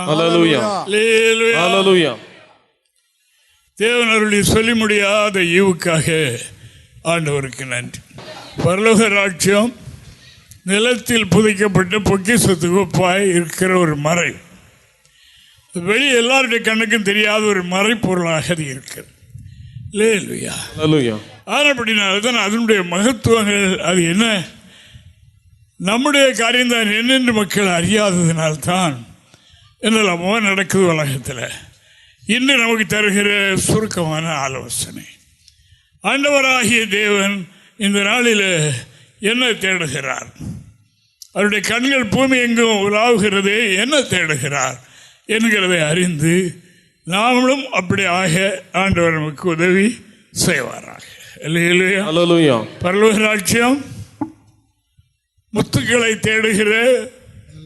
Hallelujah. Hallelujah. தேவன் அருளி சொல்லி முடியாத ஈவுக்காக ஆண்டவருக்கு நன்றி. பரலோக ராஜ்யம் நிலத்தில் புதைக்கப்பட்ட பொக்கிஷத்துக்கு ஒப்பாய் இருக்கிற ஒரு மறை. வெளியே எல்லாருடைய கண்ணுக்கும் தெரியாத ஒரு மறைப்பொருளாக அது இருக்கிறது. அப்படினால்தான் அதனுடைய மகத்துவங்கள் அது என்ன நம்முடைய காரியம்தான் என்னென்று மக்கள் அறியாததினால்தான் என்னெல்லாமோ நடக்குது உலகத்தில். இன்று நமக்கு தருகிற சுருக்கமான ஆலோசனை, ஆண்டவராகிய தேவன் இந்த நாளில் என்ன தேடுகிறார், அவருடைய கண்கள் பூமி எங்கும் உலாவுகிறது, என்ன தேடுகிறார் என்கிறதை அறிந்து நாமளும் அப்படி ஆக ஆண்டவர் நமக்கு உதவி செய்வாராக. பரலோக ராஜ்யம் முத்துக்களை தேடுகிற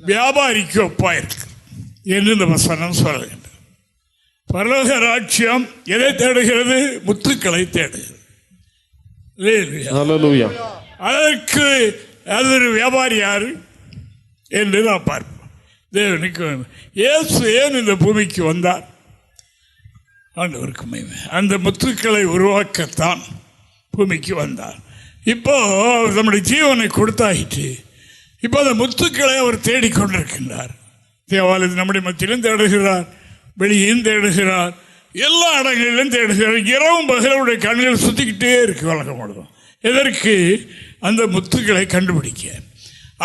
வியாபாரிக்கு ஒப்பாயிருக்கு என்று இந்த வசனம் சொல்லுகின்றது. பரலோக ராஜ்யம் எதை தேடுகிறது? முத்துக்களை தேடுகிறது. அதற்கு அது ஒரு வியாபாரி யாரு என்று நாம் பார்ப்போம். தேவனுக்கு இயேசு ஏன் இந்த பூமிக்கு வந்தார்? ஆண்டவருக்கு மகிமை. அந்த முத்துக்களை உருவாக்கத்தான் பூமிக்கு வந்தார். இப்போ நம்முடைய ஜீவனை கொடுத்தாயிற்று. இப்போ அந்த முத்துக்களை அவர் தேடிக்கொண்டிருக்கின்றார். தேவாலயத்தில் நம்முடைய மத்தியிலும் தேடுகிறார், வெளியும் தேடுகிறார், எல்லா இடங்களிலும் தேடுகிறார். இரவும் பகலுடைய கண்கள் சுற்றிக்கிட்டே இருக்கு உலகம் முழுவதும். எதற்கு? அந்த முத்துக்களை கண்டுபிடிக்க,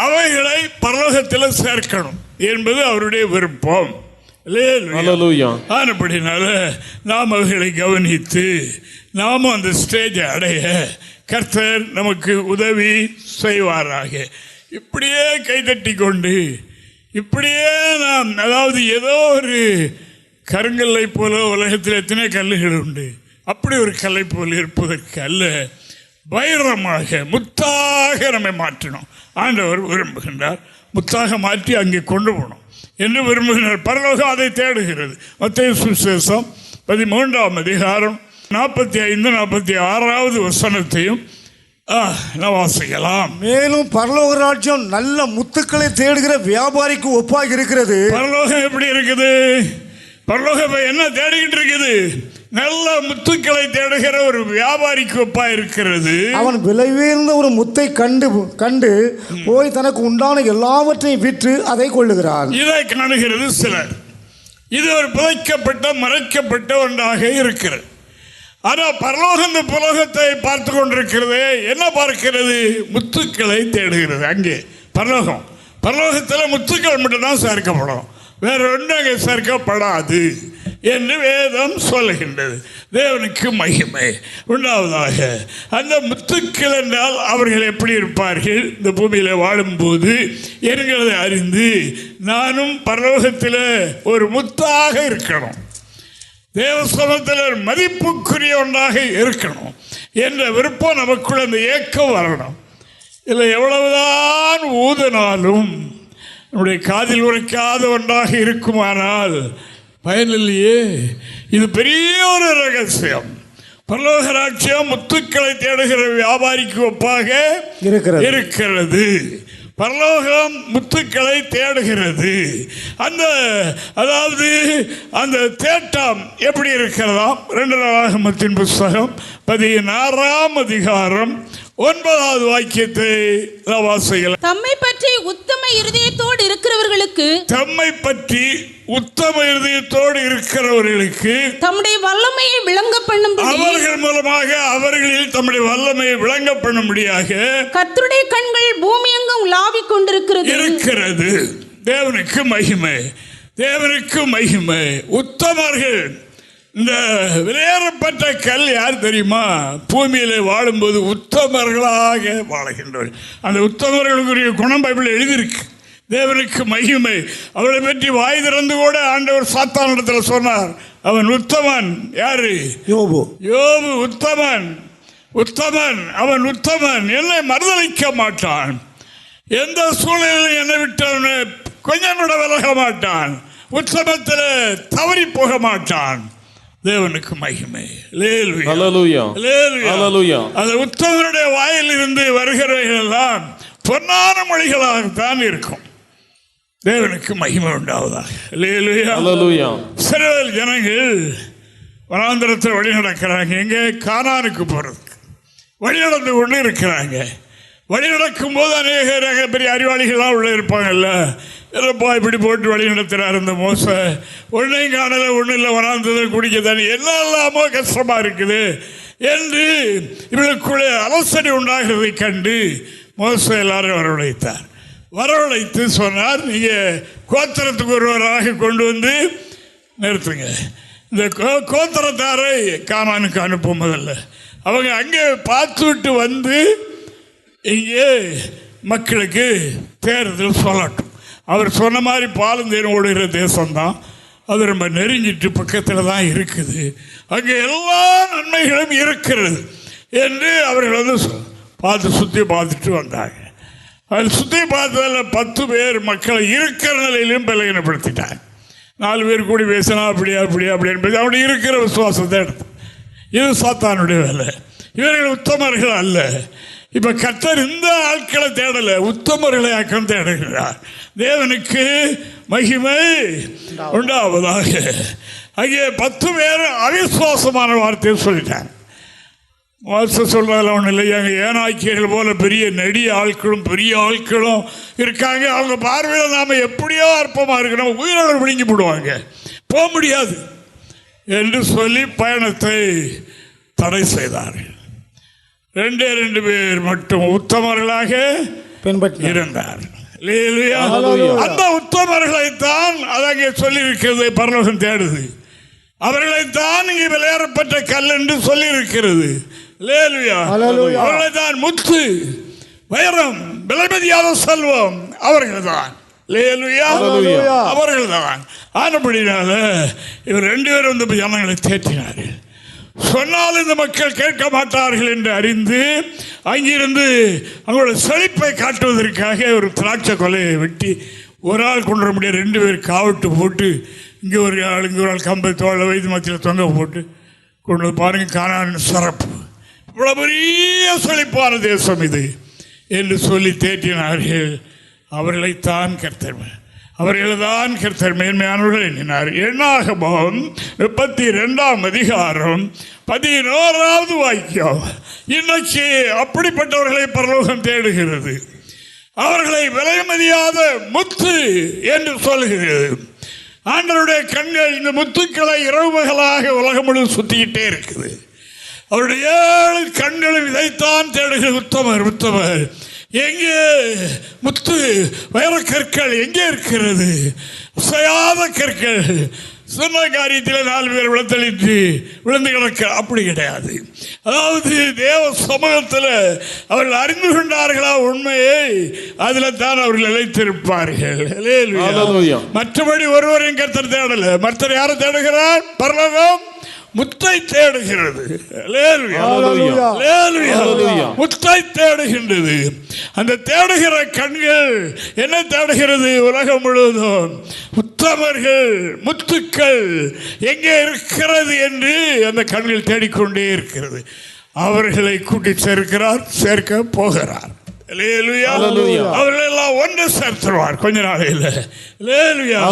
அவைகளை பரலோகத்தில் சேர்க்கணும் என்பது அவருடைய விருப்பம். அப்படினால நாம் அவைகளை கவனித்து நாமும் அந்த ஸ்டேஜை அடைய கர்த்தர் நமக்கு உதவி செய்வாராக. இப்படியே கைதட்டி கொண்டு இப்படியே நாம், அதாவது ஏதோ ஒரு கருங்கல்லை போல உலகத்தில் எத்தனை கல்லுகள் உண்டு, அப்படி ஒரு கல்லை போல இருப்பதற்கு அல்ல, வைரமாக முத்தாக நம்மை மாற்றணும் ஆண்டவர் விரும்புகின்றார். முத்தாக மாற்றி அங்கே கொண்டு போகணும் என்று விரும்புகிறார். பரலோகம் அதை தேடுகிறது. மத்தேயு சுவிசேஷம் 13ஆம் அதிகாரம் 45-46 வசனத்தையும் வாசிக்கலாம். மேலும் பரலோக ராஜ்யம் நல்ல முத்துக்களை தேடுகிற வியாபாரிக்கு ஒப்பாக இருக்கிறது. பரலோகம் எப்படி இருக்குது? பரலோகம் என்ன தேடிக்கிட்டு இருக்குது? நல்ல முத்துக்களை தேடுகிற ஒரு வியாபாரிக்கு ஒப்பா இருக்கிறது. அவன் விலை உயர்ந்த ஒரு முத்தை கண்டு போய் தனக்கு உண்டான எல்லாவற்றையும் விற்று அதை கொள்ளுகிறான். இதை காணுகிறது சிலர். இது ஒரு புதைக்கப்பட்ட மறைக்கப்பட்ட ஒன்றாக இருக்கிறது. ஆனால் பரலோகம் இந்த புலோகத்தை பார்த்து கொண்டிருக்கிறது. என்ன பார்க்கிறது? முத்துக்களை தேடுகிறது. அங்கே பரலோகத்தில் முத்துக்கள் மட்டும்தான் சேர்க்கப்படும், வேற ஒன்று அங்கே சேர்க்கப்படாது என்று வேதம் சொல்லுகின்றது. தேவனுக்கு மகிமை உண்டாவதாக. அந்த முத்துக்கள் என்றால் அவர்கள் எப்படி இருப்பார்கள் இந்த பூமியில் வாழும்போது என்கிறதை அறிந்து நானும் பரலோகத்தில் ஒரு முத்தாக இருக்கணும், தேவசமத்தில் மதிப்புக்குரிய ஒன்றாக இருக்கணும் என்ற விருப்பம் நமக்குள்ள அந்த ஏக்கம் வரணும். இல்லை எவ்வளவுதான் ஊதினாலும் நம்முடைய காதில் உரைக்காத ஒன்றாக இருக்குமானால் பயனில்லையே. இது பெரிய ஒரு ரகசியம். பரலோக ராஜ்யம் முத்துக்களை தேடுகிற வியாபாரிக்கு ஒப்பாக இருக்கிறது. பரலோகம் முத்துக்களை தேடுகிறது. அதாவது அந்த தேட்டம் எப்படி இருக்கிறதாம்? 2 நாளாகமத்தின் புஸ்தகம் 16ஆம் அதிகாரம் 9வது வாக்கியத்தை வாசிக்கலாம். தம்மை பற்றி உத்தம இருதயத்தோடு இருக்கிறவர்களுக்கு தம்முடைய வல்லமையை விளங்க பண்ணும்படி, அவர்கள் மூலமாக அவர்களில் தம்முடைய வல்லமையை விளங்க பண்ணும்படியாக கர்த்தருடைய கண்கள் பூமி எங்கும் உலாவிக் கொண்டிருக்கிறது. தேவனுக்கு மகிமை, தேவனுக்கு மகிமை. உத்தமர்கள், இந்த விலையேறப்பட்ட கல் யார் தெரியுமா? பூமியிலே வாழும்போது உத்தமர்களாக வாழுகின்றவர்கள். அந்த உத்தமர்களுக்குரிய குணம் பைபிள் எழுதியிருக்கு. தேவனுக்கு மகிமை. அவளை பற்றி வாய் திறந்து கூட ஆண்டவர் சாத்தான் இடத்துல சொன்னார், அவன் உத்தமன். யாரு? யோபு உத்தமன். அவன் உத்தமன், என்னை மறுதலிக்க மாட்டான், எந்த சூழ்நிலையில் என்னை விட்டு கொஞ்சம் கூட விலக மாட்டான், உத்தமத்தில் தவறி போக மாட்டான். தேவனுக்கு மகிமை. அந்த உத்தமனுடைய வாயில் இருந்து வருகிறவைகள் எல்லாம் பொன்னான மொழிகளாகத்தான் இருக்கும். தேவனுக்கு மகிமை உண்டாவதாக. அல்லேலூயா. இஸ்ரவேல் ஜனங்கள் வனாந்திரத்தில் வழி நடக்கிறாங்க. எங்கே? கானானுக்கு போகிறதுக்கு வழி நடந்து கொண்டு இருக்கிறாங்க. வழி நடக்கும்போது அநேக பெரிய அறிவாளிகள்லாம் உள்ள இருப்பாங்கல்ல. இல்லைப்பா இப்படி போட்டு வழி நடத்துகிறார் இந்த மோசை, ஒன்றையும் காணலை, ஒன்றும் இல்லை, வனாந்திரத்தில் குடிக்க தண்ணி எல்லாமோ கஷ்டமாக இருக்குது என்று இவர்களுக்குள்ளே அலசடி உண்டாகிறதை கண்டு மோசை எல்லாரும் வரவழைத்து சொன்னார், நீங்கள் கோத்திரத்துக்கு ஒருவராக கொண்டு வந்து நிறுத்துங்க. இந்த கோத்திரத்தாரை கானானுக்கு அனுப்பும் முதல்ல அவங்க அங்கே பார்த்துவிட்டு வந்து இங்கே மக்களுக்கு தேர்தல் சொல்லட்டும். அவர் சொன்ன மாதிரி பாலும் தேனும் ஓடுகிற தேசம்தான், அது ரொம்ப நெருங்கிட்டு பக்கத்தில் தான் இருக்குது, அங்கே எல்லா நன்மைகளும் இருக்கிறது என்று அவர்கள் வந்து சுற்றி பார்த்துட்டு வந்தாங்க. அது சுற்றி பார்த்ததில் 10 பேர் மக்களை இருக்கிற நிலையிலும் பலகீனப்படுத்திட்டாங்க. 4 பேர் கூடி பேசினா அப்படியா என்பது அவனுடைய இருக்கிற விசுவாசத்தை எடுத்து. இது சாத்தானுடைய வேலை. இவர்கள் உத்தமர்கள் அல்ல. இப்போ கர்த்தர் இந்த ஆட்களை தேடலை, உத்தமர்களை ஆக்கம் தேடுகிறார். தேவனுக்கு மகிமை உண்டாவதாக. அங்கே 10 பேர் அவிசுவாசமான வார்த்தையை சொல்லிட்டாங்க. சொல்றதெல்லாம் ஒன்றும் இல்லை. எங்கள் ஏனாக்கியர்கள் போல பெரிய நெடிய ஆட்களும் பெரிய ஆட்களும் இருக்காங்க. அவங்க பார்வையில் நாம் எப்படியோ அற்பமாக இருக்கிறோம், உயிரோடு விழுங்கி போடுவாங்க, போக முடியாது என்று சொல்லி பயணத்தை தடை செய்தார்கள். 2 பேர் மட்டும் உத்தமர்களாக இருந்தார். அந்த உத்தமர்களைத்தான் அங்கே சொல்லி இருக்கிறது பரலோகம் தேடுது. அவர்களைத்தான் இங்கே விளையாடப்பட்ட கல் என்று சொல்லி இருக்கிறது. அவர்களைத்தான் முத்து வைரம் விலைமதியாத செல்வம் அவர்கள்தான். அவர்கள்தான். ஆனபடினால இவர் 2 பேரும் வந்து ஜனங்களை தேற்றினார்கள். சொன்னால் இந்த மக்கள் கேட்க மாட்டார்கள் என்று அறிந்து அங்கிருந்து அவங்களோட செழிப்பை காட்டுவதற்காக ஒரு திராட்சை கொலையை வெட்டி ஒரு ஆள் கொண்டு வர முடியாது, 2 பேர் காவட்டு போட்டு இங்கே ஒரு ஆள் இங்கே ஒரு ஆள் கம்பை தோலை வைத்து மத்தியில் தொங்க போட்டு கொண்டு வந்து பாருங்கள், கானான் சிறப்பு, இவ்வளோ பெரிய செழிப்பான தேசம் இது என்று சொல்லி தேற்றினார்கள். அவர்களைத்தான் கர்த்தர் மேன்மையானவர்கள் எண்ணினார். என்னாகமம் 32ஆம் அதிகாரம் 11வது வாக்கியம். இன்னைக்கு அப்படிப்பட்டவர்களை பரலோகம் தேடுகிறது. அவர்களை விலைமதியாத முத்து என்று சொல்கிறது. ஆண்டவருடைய கண்கள் இந்த முத்துக்களை இரவு பகலாக உலகம் முழுவதும் சுத்திக்கிட்டே இருக்குது. அவருடைய 7 கண்களும் இதைத்தான் தேடுகிறது. உத்தமர் எங்கே முத்து வைரக்கற்கள் எங்கே இருக்கிறது? அசையாத கற்கள். சொன்ன காரியத்தில் 4 பேர் விழுந்து கிடக்க அப்படி கிடையாது. அதாவது தேவ சமூகத்தில் அவர்கள் அறிந்து கொண்டார்களா உண்மையை, அதில் தான் அவர்கள் நிலைத்திருப்பார்கள். மற்றபடி ஒருவரையும் கர்த்தர் தேடல. மற்றவர் யாரை தேடுகிறார்? பரலோகம் முத்தை தேடுகிறது. முத்தை தேடுகின்றது. அந்த தேடுகிற கண்கள் என்ன தேடுகிறது? உலகம் முழுவதும் உத்தமர்கள் முத்துக்கள் எங்கே இருக்கிறது என்று அந்த கண்கள் தேடிக்கொண்டே இருக்கிறது. அவர்களை கூட்டி சேர்க்க போகிறார். அவர்கள் எல்லாம் ஒன்று சேர்த்துருவார் கொஞ்ச நாளையில்.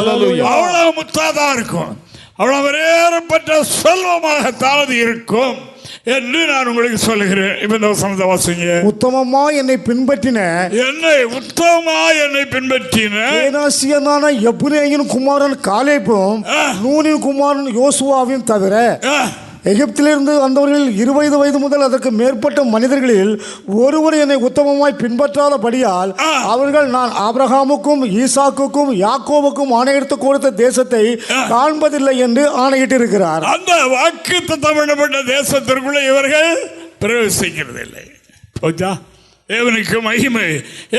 அவ்வளவு முத்தாதான் இருக்கும், அவ்வளவு வேறுபட்ட செல்வமாகத்தான் இருக்கும் என்று நான் உங்களுக்கு சொல்லுகிறேன். இப்ப இந்த வசனத்தை வாசிங்க. உத்தமமா என்னை பின்பற்றின ஏனாசியனான எப்ரேயின் குமாரன் காலேபும் நூனின் குமாரன் யோசுவாவையும் தவிர எகிப்திலிருந்து வந்தவர்களில் 20 வயது முதல் அதற்கு மேற்பட்ட மனிதர்களில் ஒருவர் என்னை உத்தமமாய் பின்பற்றாதபடியால் அவர்கள் நான் ஆபிரகாமுக்கும் ஈசாக்குக்கும் யாக்கோவுக்கும் ஆணையிட்டு கொடுத்த தேசத்தை காண்பதில்லை என்று ஆணையிட்டு இருக்கிறார். அந்த வாக்குத்தத்தம் பண்ணப்பட்ட தேசத்திற்குள்ள இவர்கள் பிரவேசிக்கிறதில்லை. தேவனுக்கு மகிமை.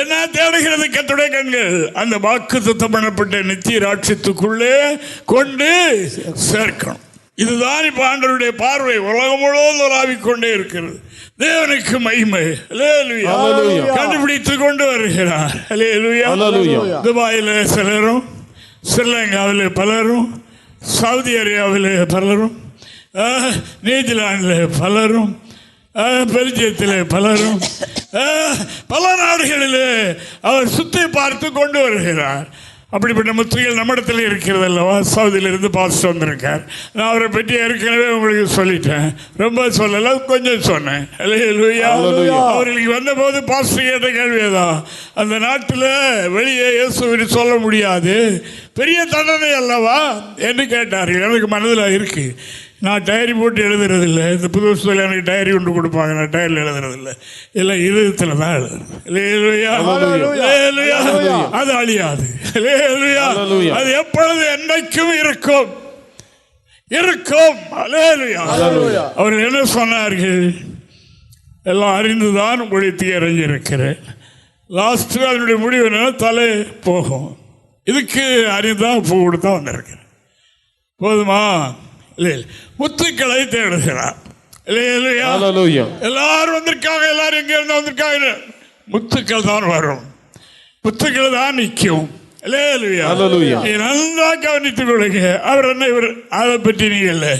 என்ன தேடுகிறது கர்த்தருடைய கண்கள்? அந்த வாக்குத்தத்தம் பண்ணப்பட்ட நித்திய ராட்சியத்துக்குள்ளே கொண்டு சேர்க்கணும். இதுதான் இப்ப ஆண்டவருடைய பார்வை உலகம் முழுவதும் உலாவிக்கொண்டே இருக்கிறது. தேவனுக்கு மகிமை. கண்டுபிடித்து கொண்டு வருகிறார். துபாயில் சிலரும், ஸ்ரீலங்காவில் பலரும், சவுதி அரேபியாவில் பலரும், நியூசிலாண்டில் பலரும், பெல்ஜியத்தில் பலரும், பல நாடுகளில் அவர் சுற்றி பார்த்து கொண்டு வருகிறார். அப்படிப்பட்ட முத்துகள் நம்மிடத்தில் இருக்கிறது அல்லவா. சவுதியிலிருந்து பாஸ்டர் வந்திருக்கார். நான் அவரை பற்றி ஏற்கனவே உங்களுக்கு சொல்லிட்டேன், ரொம்ப சொல்லலை, கொஞ்சம் சொன்னேன். அல்லேலூயா. அவர்களுக்கு வந்தபோது பாஸ்டர் கேட்ட கேள்வியதான், அந்த நாட்டில் வெளியே இயேசுவை சொல்ல முடியாது, பெரிய தண்டனை அல்லவா என்று கேட்டார்கள். எனக்கு மனதில் இருக்குது. நான் டைரி போட்டு எழுதுறதில்லை. இந்த புது வருஷத்தில் எனக்கு டைரி கொண்டு கொடுப்பாங்க, நான் டைரியில் எழுதுறதில்லை, இல்லை இருதயத்தில் தான் எழுதுறேன். அது அழியாது. அது எப்பொழுது என்றைக்கும் இருக்கும் இருக்கும். அவர்கள் என்ன சொன்னார்கள்? எல்லாம் அறிந்துதான் ஒழித்து இறங்கியிருக்கிறேன். லாஸ்ட்டு அதனுடைய முடிவு என்ன? தலை போகும். இதுக்கு அறிந்துதான் பூ கொடுத்தா வந்திருக்கிறேன். போதுமா? இல்லை, முத்துக்களை தேடுகிறார். எல்லாரும் வந்திருக்காங்க. எல்லாரும் எங்க இருந்து வந்திருக்காங்க? முத்துக்கள் தான் வரும், முத்துக்கள் தான் நிற்கும். நல்லா கவனித்துக் கொள்ளுங்க. அவர் என்ன, இவர் அதை பற்றி நீங்க இல்லை.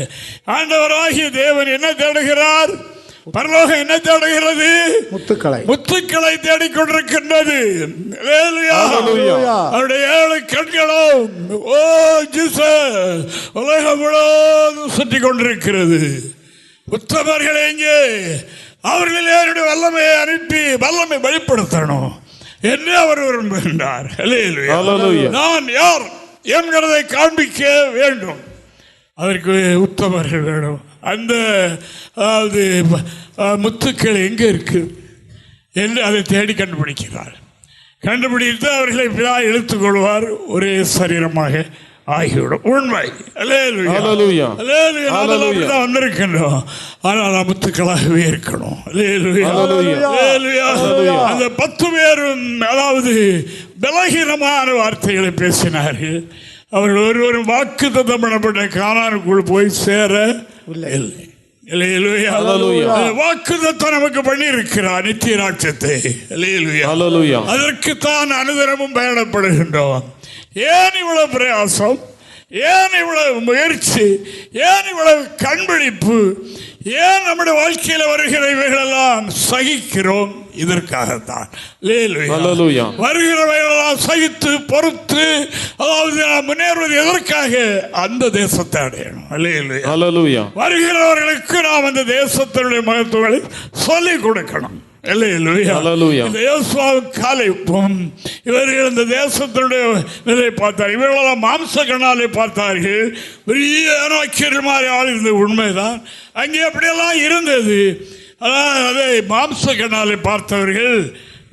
ஆண்டவராகிய தேவன் என்ன தேடுகிறார்? பரலோகம் என்ன தேடுகிறது? முத்துக்களை. முத்துக்களை தேடிக்கொண்டிருக்கின்றது. அவருடைய 7 கண்களும் உலகம் முழுவதும் சுற்றி கொண்டிருக்கிறது. உத்தமர்கள் எங்கே? அவர்கள் என்னுடைய வல்லமையை அனுப்பி வல்லமை வெளிப்படுத்தணும் என்று அவர் விரும்புகின்றார். நான் யார் என்கிறதை காண்பிக்க வேண்டும். அதற்கு உத்தமர்கள் வேணும். அந்த அதாவது முத்துக்கள் எங்கே இருக்கு என்று அதை தேடி கண்டுபிடிக்கிறார். கண்டுபிடித்து அவர்களை இழுத்துக் கொள்வார். ஒரே சரீரமாக ஆகிவிடும். உண்மை. வந்திருக்கின்றோம், ஆனால் முத்துக்களாகவே இருக்கணும். அந்த 10 பேரும் அதாவது பலகீனமான வார்த்தைகளை பேசினார்கள். அவர்கள் ஒருவரும் வாக்கு தத்தம் பண்ணப்பட்ட கானானுக்குள் போய் சேர இல்லை. வாக்கு தத்தம் நமக்கு பண்ணி இருக்கிறார் நித்திய ராட்சத்தை. அதற்குத்தான் அனுதினமும் பயணப்படுகின்றோம். ஏன் இவ்வளவு பிரயாசம்? ஏன் இவ்வளவு முயற்சி? ஏன் இவ்வளவு கண்பிடிப்பு? ஏன் நம்முடைய வாழ்க்கையில் வருகிற இவைகளெல்லாம் சகிக்கிறோம்? இதற்காகத்தான். வருகிறவைகளெல்லாம் சகித்து பொறுத்து, அதாவது நாம் முன்னேறுவது எதற்காக? அந்த தேசத்தை அடையணும். வருகிறவர்களுக்கு நாம் அந்த தேசத்தினுடைய மகத்துவங்களை சொல்லிக் கொடுக்கணும். இவர்கள் இந்த தேசத்தினுடைய நிலை பார்த்தார். இவர்களெல்லாம் மாம்ச கண்ணாலே பார்த்தார்கள். பெரிய மாதிரி ஆள் இருந்தது. உண்மைதான், அங்கே அப்படியெல்லாம் இருந்தது. அதை மாம்ச கண்ணாலே பார்த்தவர்கள்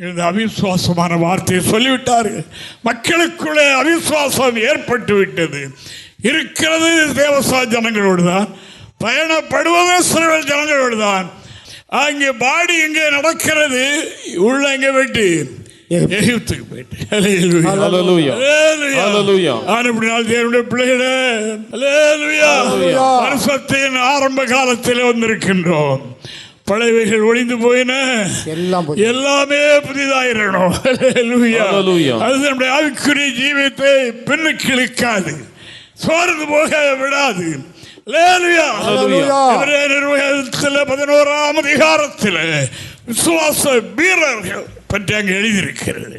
இந்த அவிசுவாசமான வார்த்தையை சொல்லிவிட்டார்கள். மக்களுக்குள்ளே அவிசுவாசம் ஏற்பட்டு விட்டது. இருக்கிறது தேவசா ஜனங்களோடு தான், பயணப்படுவது சிறுவல் ஜனங்களோடு தான். அங்கே பாடி எங்கே நடக்கிறது? உள்ள எங்கே போயிட்டு எகிப்துக்கு போயிட்டு. தேவனுடைய பிள்ளைகளே, வருஷத்தின் ஆரம்ப காலத்தில் வந்திருக்கின்றோம். பழையவைகள் ஒழிந்து போயின, எல்லாமே புதிதாயிரணும். அது நம்முடைய ஆவிக்குரிய ஜீவியத்தை பின்னுக்கு இழுக்காது, சோர்ந்து போக விடாது. 11ஆம் அதிகாரத்தில் விசுவாச வீரர்கள் பற்றி அங்கே எழுதியிருக்கிறது.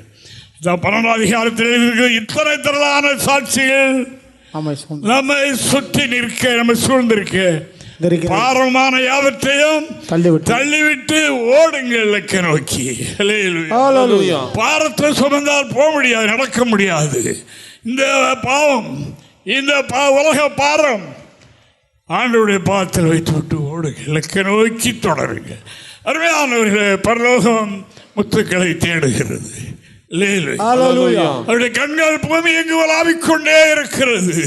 12ஆம் அதிகாரத்தில் எழுதியிருக்கிறது. இத்தனை திரளான சாட்சிகள் நம்மை சுற்றி நிற்க, நம்மை சூழ்ந்திருக்க, பாரமான யாவற்றையும் தள்ளிவிட்டு ஓடுங்கள் இலக்க நோக்கி. பாரத்தை சுமந்தால் போக முடியாது, நடக்க முடியாது. இந்த பாவம், இந்த உலக பாரம் ஆண்டவருடைய பாதத்தில் வைத்து விட்டு ஓடுங்க, இலக்க நோக்கி தொடருங்க. அருமையானவர்களே, பரலோகம் முத்துக்களை தேடுகிறது. அவருடைய கண்கள் பூமி எங்கு வளாவிக்கொண்டே இருக்கிறது.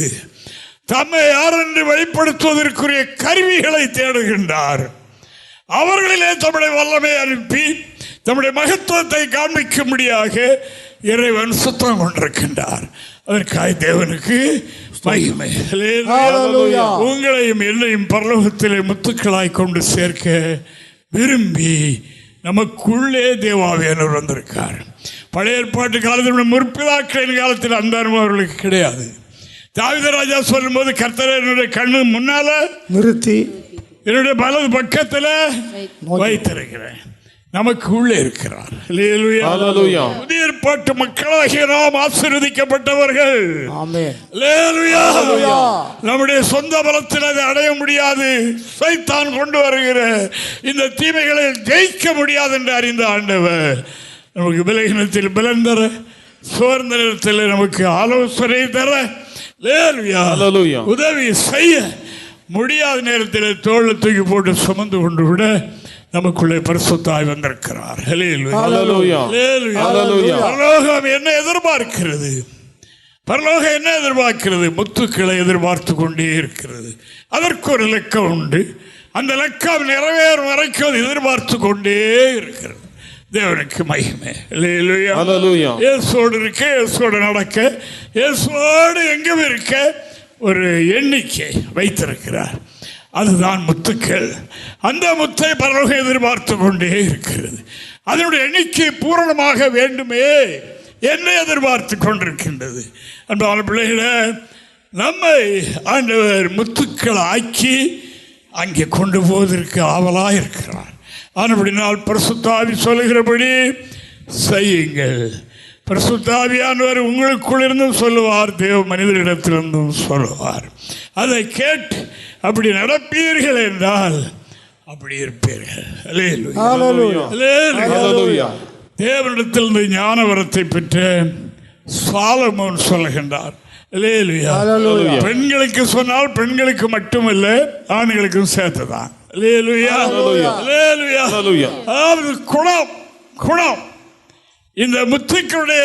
தம்மை யார் என்று வெளிப்படுத்துவதற்குரிய கருவிகளை தேடுகின்றார். அவர்களிலே தம்முடைய வல்லமை அனுப்பி தம்முடைய மகத்துவத்தை காண்பிக்கும்படியாக இறைவன் சுத்தம் கொண்டிருக்கின்றார். அதற்காக தேவனுக்கு மகிமை. உங்களையும் என்னையும் பரலோகத்திலே முத்துக்களாய் கொண்டு சேர்க்க விரும்பி நமக்குள்ளே தேவாவியானவர் வந்திருக்கார். பழைய ஏற்பாட்டு காலத்தில் முற்பிதாக்களின் காலத்தில் அந்த அனுபவம் அவர்களுக்கு கிடையாது. தாவீது ராஜா சொல்லும் போது, கர்த்தரை என்னுடைய கண்ணு முன்னால நிறுத்தி என்னுடைய வலது பக்கத்தில் வைத்திருக்கிறேன். நமக்கு உள்ளே இருக்கிறார். அல்லேலூயா. புதிய ஏற்பாட்டு மக்களாகிய நாம் ஆசீர்வதிக்கப்பட்டவர்கள். அல்லேலூயா. நம்முடைய சொந்த பலத்தில் அதை அடைய முடியாது. சைத்தான் கொண்டு வருகிற இந்த தீமைகளை ஜெயிக்க முடியாது என்று அறிந்த ஆண்டவர் நமக்கு பலகீனத்தில் பலன் தர, சோர்ந்த நேரத்தில் நமக்கு ஆலோசனை தர, உதவி செய்ய, முடியாத நேரத்தில் தோளை தூக்கி போட்டு சுமந்து கொண்டு விட நமக்குள்ளே பரிசுத்த ஆவி வந்திருக்கிறார். பரலோகம் என்ன எதிர்பார்க்கிறது? பரலோகம் என்ன எதிர்பார்க்கிறது? முத்துக்களை எதிர்பார்த்து கொண்டே இருக்கிறது. அதற்கு ஒரு லக்கம் உண்டு. அந்த லக்கம் நிறைவேறும் வரைக்கும் எதிர்பார்த்து கொண்டே இருக்கிறது. தேவனுக்கு மகிமை. இயேசுவோடு இருக்க, இயேசுவோடு நடக்க, இயேசுவோடு எங்கும் இருக்க ஒரு எண்ணிக்கை வைத்திருக்கிறார். அதுதான் முத்துக்கள். அந்த முத்தை பரலோகம் எதிர்பார்த்து கொண்டே இருக்கிறது. அதனுடைய எண்ணிக்கை பூரணமாக வேண்டுமே என்று எதிர்பார்த்து கொண்டிருக்கின்றது. அன்பான பிள்ளைகளே, நம்மை ஆண்டவர் முத்துக்கள் ஆக்கி அங்கே கொண்டு போவதற்கு ஆவலாக இருக்கிறார். ஆனபடினால் பரிசுத்த ஆவி சொல்லுகிறபடி செய்யுங்கள். பரிசுத்த ஆவியானவர் உங்களுக்குள் இருந்தும் சொல்லுவார், தேவ மனிதரிடத்திலிருந்தும் சொல்லுவார். அதை கேட்டு அப்படி நடப்பீர்கள் என்றால் அப்படி இருப்பீர்கள். தேவனிடத்திலிருந்து ஞான வரத்தை பெற்ற சாலமோன் சொல்லுகின்றார், பெண்களுக்கு சொன்னால் பெண்களுக்கு மட்டுமல்ல, ஆண்களுக்கும் சேர்த்துதான். குணம் குணம். இந்த முத்துக்களுடைய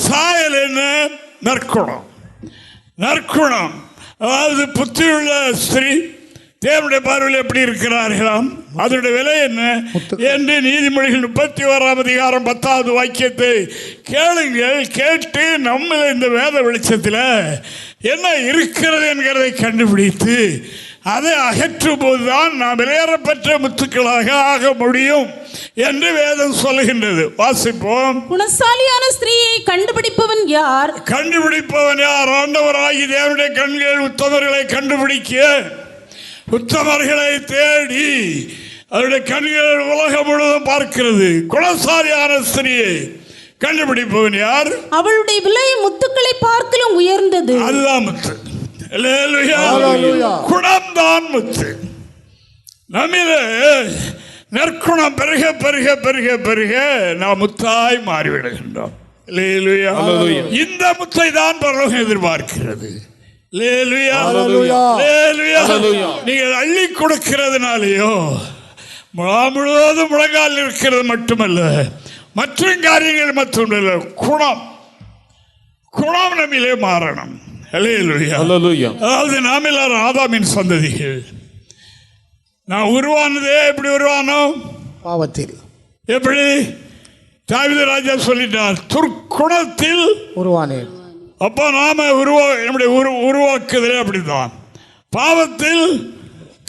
சாயல் என்ன? நற்குணம். நற்குணம். அதாவது புத்தியுள்ள ஸ்திரீ தேவனுடைய பார்வையில் எப்படி இருக்கிறார்களாம், அதனுடைய விலை என்ன என்று நீதிமொழிகள் 31ஆம் அதிகாரம் 10வது வாக்கியத்தை கேளுங்கள். கேட்டு நம்ம இந்த வேத வெளிச்சத்தில் என்ன இருக்கிறது என்கிறதை கண்டுபிடித்து அதை அகற்றும் போதுதான் நாம் விலையேறப்பட்ட முத்துக்களாக ஆக முடியும் என்று வேதம் சொல்லுகின்றது. வாசிப்போம். குணசாலியான ஸ்திரீயை கண்டுபிடிப்பவன் யார்? கண்டுபிடிப்பவன் யார்? ஆண்டவராகி தேவனுடைய கண்கள் உத்தமர்களை கண்டுபிடிக்க, உத்தமர்களை தேடி அவருடைய கண்கள் உலகம் முழுவதும் பார்க்கிறது. குணசாலியான ஸ்திரீயை கண்டுபிடிப்பவன் யார்? அவளுடைய விலை முத்துக்களை பார்க்கலும் உயர்ந்தது. அதுதான் முத்து. குணம்தான் முத்து. நம்மிலே நற்குணம் பெருக பெருக பெருக பெருக நாம் முத்தாய் மாறிவிடுகின்றோம். இந்த முத்தை தான் பரலோகம் எதிர்பார்க்கிறது. நீங்கள் அள்ளி கொடுக்கிறதுனாலேயோ முழுவதும் முழங்கால் இருக்கிறது மட்டுமல்ல, மற்ற காரியங்கள் மட்டுமல்ல, குணம் குணம் நம்மிலே மாறணும். அதாவது நாம் எல்லாரும் ஆதாமின் சந்ததிகள். நான் உருவானதே எப்படி உருவானோம்? பாவத்தில். எப்படி? தாவீது ராஜா சொல்லிட்டார், துர்க்குணத்தில் உருவானேன். அப்போ நாம நம்முடைய உருவாக்குதலே அப்படித்தான். பாவத்தில்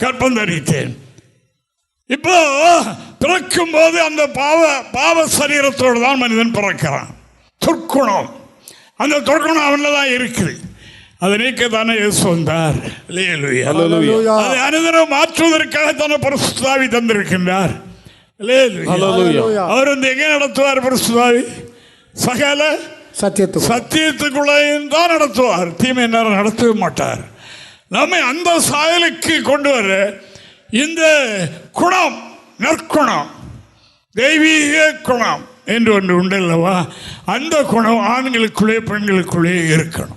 கற்பம் தரித்தேன். இப்போ பிறக்கும் போது அந்த பாவ சரீரத்தோடு தான் மனிதன் பிறக்கிறான். துர்க்குணம், அந்த துர்க்குணம் அவன்ல தான் இருக்குது. அதை நீக்கத்தானே இயேசு வந்தார். அதை அனுதினம் மாற்றுவதற்காக தானே பரிசுத்த ஆவி தந்திருக்கின்றார். அவர் வந்து எங்கே நடத்துவார்? பரிசுத்த ஆவி சகல சத்தியத்துக்குள்ளையும் தான் நடத்துவார். தீமை நேரம் நடத்தவே மாட்டார். நம்மை அந்த சாயலுக்கு கொண்டு வர இந்த குணம், நற்குணம், தெய்வீக குணம் என்று ஒன்று உண்டல்லவா, அந்த குணம் ஆண்களுக்குள்ளே பெண்களுக்குள்ளே இருக்கணும்.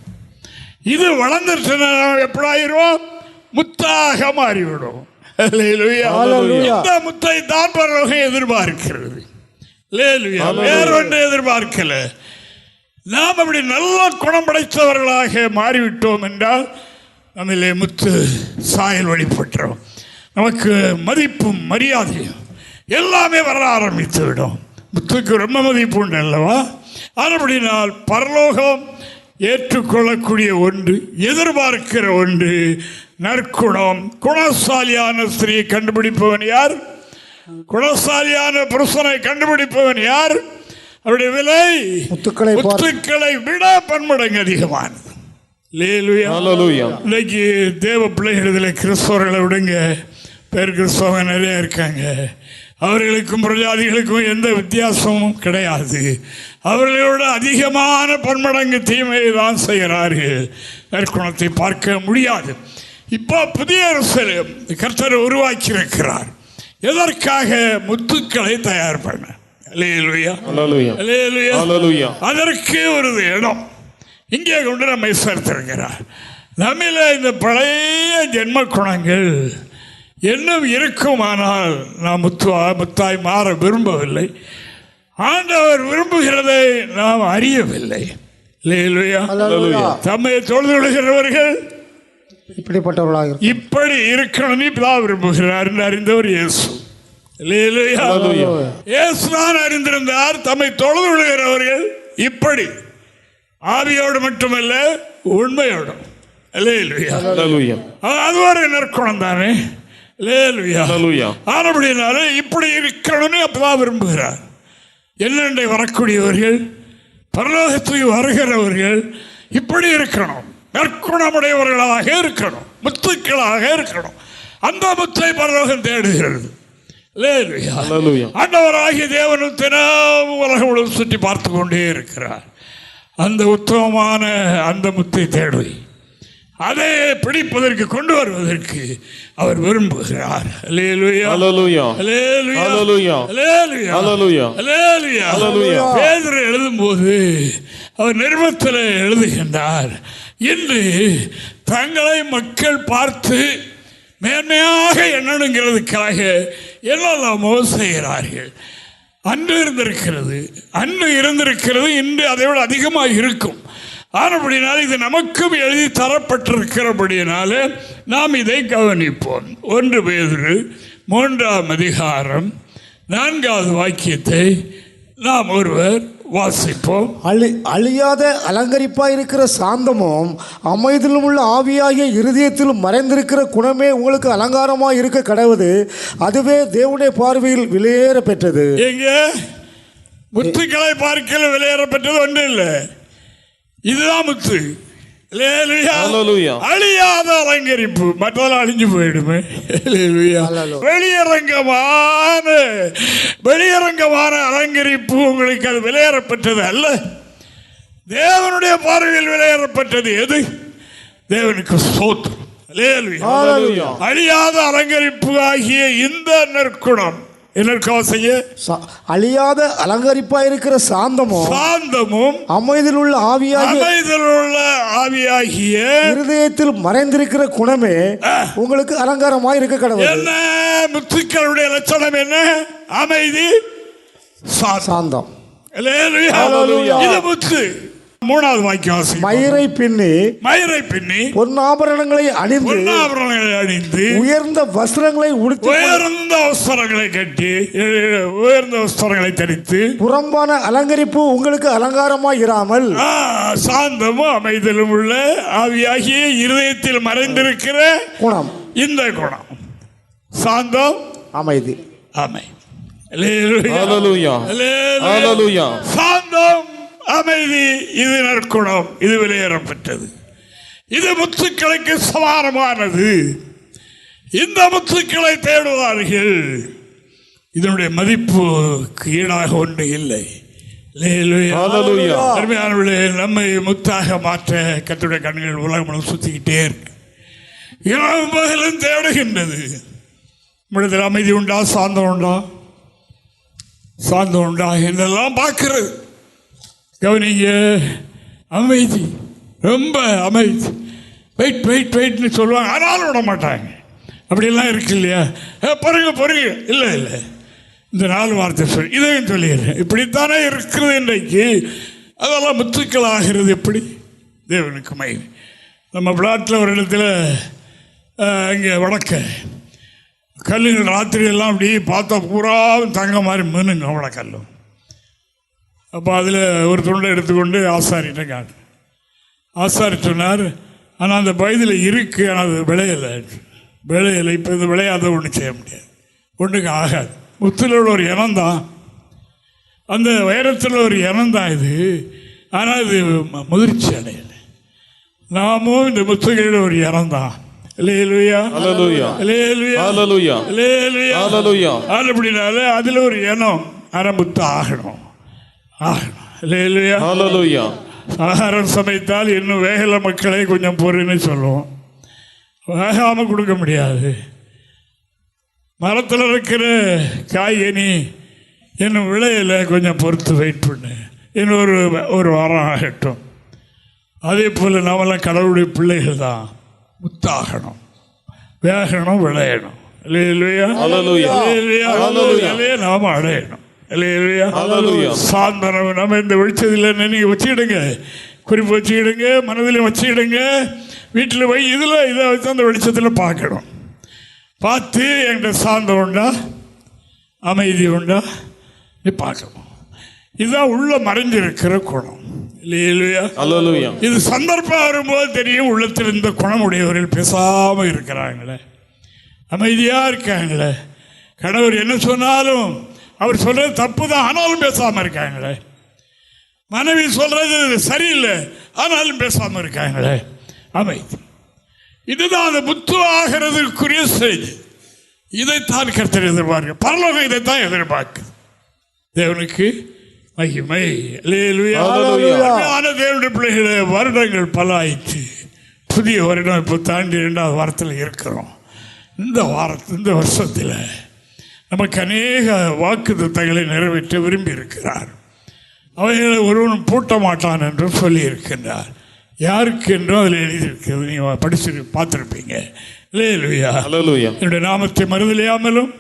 இது வளர்ந்துட்டு எப்படாயிருவோம்? முத்தாக மாறிவிடும். இந்த முத்தை தான் பரலோகம் எதிர்பார்க்கிறது. வேறொன்று எதிர்பார்க்கல. நாம் அப்படி நல்ல குணம் படைத்தவர்களாக மாறிவிட்டோம் என்றால் நம்மிலே முத்து சாயல் வழிபட்டுறோம். நமக்கு மதிப்பும் மரியாதையும் எல்லாமே வர ஆரம்பித்து விடும். முத்துக்கு ரொம்ப மதிப்பு உண்டு அல்லவா? அப்படினால் பரலோகம் ஏற்றுக்கொள்ளக்கூடிய ஒன்று, எதிர்பார்க்கிற ஒன்று நற்குணம். குணசாலியான ஸ்திரீயை கண்டுபிடிப்பவன் யார்? குணசாலியான புருஷனை கண்டுபிடிப்பவன் யார்? அவருடைய விலை முத்துக்களை விட பன்மடங்கு அதிகமானது. இன்னைக்கு தேவ பிள்ளைகளில் கிறிஸ்தவர்களை விடுங்க, பேர் கிறிஸ்தவங்க நிறைய இருக்காங்க. அவர்களுக்கும் பிரஜாதிகளுக்கும் எந்த வித்தியாசமும் கிடையாது. அவர்களோட அதிகமான பன்மடங்கு தீமையை தான் செய்கிறார்கள். நற்குணத்தை பார்க்க முடியாது. இப்போ புதிய எருசலேம் கர்த்தர் உருவாக்கி இருக்கிறார். எதற்காக? முத்துக்களை தயார் பண்ண. அல்லேலூயா, அல்லேலூயா, அல்லேலூயா. அதற்கு ஒரு இடம் இங்கே கொண்டு நம்மை சேர்த்திருக்கிறார். நம்மில இந்த பழைய ஜென்ம குணங்கள் இன்னும் இருக்குமானால் நாம் முத்தாய் மாற விரும்பவில்லை. ஆண்டவர் விரும்புகிறதை நாம் அறியவில்லை. தம்மை தொழுது கொள்கிறவர்கள் இப்படிப்பட்டவர்களாக இப்படி இருக்கணும் இப்பதான் விரும்புகிறார் என்று அறிந்தவர் இயேசு. இயேசுதான் அறிந்திருந்தார். தம்மை தொழுது கொள்கிறவர்கள் இப்படி ஆவியோடு மட்டுமல்ல உண்மையோடும். அது ஒரு நற்குணம் தானே. ஆனபடினால இப்படி இருக்கணும்னு அப்பதான் விரும்புகிறார். என்னென்றை வரக்கூடியவர்கள், பரலோகத்துக்கு வருகிறவர்கள் இப்படி இருக்கணும், நற்குணமுடையவர்களாக இருக்கணும், முத்துக்களாக இருக்கணும். அந்த முத்தை பரலோகம் தேடுகிறது. ஆண்டவராகிய தேவன் தினமும் உலகம் முழுவதும் சுற்றி பார்த்து கொண்டே இருக்கிறார். அந்த உத்தமமான அந்த முத்தை தேடி அதை பிடிப்பதற்கு கொண்டு வருவதற்கு அவர் விரும்புகிறார். பேதுரு எழுதும்போது அவர் நிருபத்தில் எழுதுகின்றார், இன்று தங்களை மக்கள் பார்த்து மேன்மையாக எண்ணணுங்கிறதுக்காக என்னெல்லாமோ செய்கிறார்கள். அன்று இருந்திருக்கிறது, இன்று அதை விட அதிகமாக இருக்கும். ஆனபடினால இது நமக்கும் எழுதி தரப்பட்டிருக்கிறபடியினால நாம் இதை கவனிப்போம். 1 பேதுரு 3ஆம் அதிகாரம் 4வது வாக்கியத்தை நாம் ஒருவர் வாசிப்போம். அழியாத அலங்கரிப்பாய் இருக்கிற சாந்தமும் அமைதியிலும் உள்ள ஆவியாகிய இருதயத்திலும் மறைந்திருக்கிற குணமே உங்களுக்கு அலங்காரமாய் இருக்க கடவுது. அதுவே தேவனுடைய பார்வையில் விலையேற பெற்றது. எங்க முத்துக்களை பார்க்கல விலையேற பெற்றது ஒன்றும் இல்லை, இதுதான் முத்து. அழியாத அலங்கரிப்பு, மற்றதெல்லாம் அழிஞ்சு போயிடுமே. வெளியரங்கமான அலங்கரிப்பு உங்களுக்கு அது விலையேறப்பட்டது அல்ல, தேவனுடைய பார்வையில் விலையேறப்பட்டது. எது? தேவனுக்கு ஸ்தோத்திரம். அழியாத அலங்கரிப்பு ஆகிய இந்த நற்குணம் அழியாத அலங்கரிப்பா இருக்கிற சாந்தமும் அமைதியில் உள்ள ஆவியாகிய இருதயத்தில் மறைந்திருக்கிற குணமே உங்களுக்கு அலங்காரமாய் இருக்க கடவுள். என்ன முத்துக்களுடைய லட்சணம்? என்ன? அமைதி, சாந்தம். இது முத்து. 3வது வாக்கியம், மயிரை பின்னி பொன்னாபரணங்களை அணிந்து உயர்ந்த வஸ்திரங்களை கட்டி உயர்ந்த வஸ்திரங்களை தரித்து புறம்பான அலங்கரிப்பு உங்களுக்கு அலங்காரமாய் இராமல் சாந்தமும் அமைதலும் உள்ள ஆவியாகிய இருதயத்தில் மறைந்திருக்கிற குணம். இந்த குணம் சாந்தம், அமைதி. சாந்தம், அமைதி, இது நற்குணம், இது விலையேறப்பட்டது. இது முத்துக்களுக்கு சமானமானது. இந்த முத்துக்களை தேடுவார்கள். இதனுடைய மதிப்புக்கு ஈடாக ஒன்று இல்லை. அருமையானவர்களே, நம்மை முத்தாக மாற்ற கர்த்தருடைய கண்கள் உலகம் சுத்திக்கிட்டே இருக்கு. இரவும் பகலும் தேடுகின்றது. நம்மிடத்தில் அமைதி உண்டா, சாந்தம் உண்டா என்றெல்லாம் பார்க்கிறது. கவனிங்க, அமைதி, ரொம்ப அமைதி. வெயிட்னு சொல்லுவாங்க, ஆனாலும் விட மாட்டாங்க. அப்படிலாம் இருக்கு இல்லையா? பொறுங்க இல்லை இந்த 4 வார்த்தை சொல்லி இதையும் சொல்லிடுறேன். இப்படித்தானே இருக்கிறது இன்றைக்கு. அதெல்லாம் முத்துக்கள் ஆகிறது. எப்படி? தேவனுக்கு மகிமை. நம்ம பிளாட்டில் ஒரு இடத்துல இங்கே வடக்க கல்லுங்க ராத்திரியெல்லாம் அப்படி பார்த்தா பூரா தங்க மாதிரி மீனுங்க அவ்வளோ கல்லும். அப்போ அதில் ஒரு துண்டை எடுத்துக்கொண்டு ஆசாரிட்ட காட்டு. ஆசாரி சொன்னார், ஆனால் அந்த வயதில் இருக்குது, ஆனால் அது விளையலை. இப்போ இது விளையாத ஒன்றும் செய்ய முடியாது, ஒன்றுக்கு ஆகாது. முத்தில் உள்ள ஒரு இனம்தான், அந்த வைரத்தில் ஒரு இனம்தான் இது. ஆனால் இது முதிர்ச்சி அடையலை. நாமும் இந்த முத்துகளில் ஒரு இனம்தான். அல்லேலூயா Hallelujah. அல்லேலூயா Hallelujah. அல்லேலூயா Hallelujah. அப்படினாலே அதில் ஒரு இனம் அறமுத்து ஆகணும். அல்லேலூயா. Hallelujah. ஆகாரம் சமைத்தால் இன்னும் வேகல மக்களை கொஞ்சம் பொறுன்னு சொல்லுவோம். வேகாமல் கொடுக்க முடியாது. மரத்தில் இருக்கிற காய்கனி இன்னும் விளையில கொஞ்சம் பொறுத்து வெயிட் பண்ணு, இன்னொரு ஒரு வாரம் ஆகட்டும். அதே போல் நாமெல்லாம் கடவுளுடைய பிள்ளைகள் தான். முத்தாகணும், வேகணும், விளையணும். இல்லையா நாம அடையணும். சாந்தனம் நம்ம இந்த வெளிச்சத்தில் நீங்கள் வச்சுக்கிடுங்க, குறிப்பு வச்சுக்கிடுங்க, மனதில் வச்சுக்கிடுங்க, வீட்டில் போய் இதில் இதை வச்சு அந்த வெளிச்சத்தில் பார்க்கணும். பார்த்து என்கிட்ட சாந்தம் உண்டா, அமைதி உண்டா நீ பார்க்கணும். இதுதான் உள்ள மறைஞ்சிருக்கிற குணம். இல்லையா? இது சந்தர்ப்பம் வரும்போது தெரியும் உள்ளத்தில் இந்த குணமுடையவர்கள் பேசாமல் இருக்கிறாங்களே, அமைதியாக இருக்காங்களே. கணவர் என்ன சொன்னாலும் அவர் சொல்றது தப்பு தான், ஆனாலும் பேசாமல் இருக்காங்களே. மனைவி சொல்றது சரியில்லை, ஆனாலும் பேசாமல் இருக்காங்களே. அமைதி. இதுதான் அந்த முத்து ஆகிறதுக்குரிய செய்தி. இதைத்தான் கர்த்தர் எதிர்பார்க்க, பரலோகம் இதைத்தான் எதிர்பார்க்குது. தேவனுக்கு மகிமை. தேவனுடைய பிள்ளைகளே, வருடங்கள் பல ஆயிடுச்சு. புதிய வருடம் இப்போ தாண்டி 2வது வாரத்தில் இருக்கிறோம். இந்த வருஷத்தில் நமக்கு அநேக வாக்குத்தத்தங்களை நிறைவேற்ற விரும்பி இருக்கிறார். அவைகளை ஒருவனும் பூட்ட மாட்டான் என்று சொல்லி இருக்கின்றார். யாருக்கு என்றும் அதில் எழுதியிருக்கிறது, நீங்கள் படிச்சு பார்த்துருப்பீங்க. என்னுடைய நாமத்தை மறுதலியாமலும்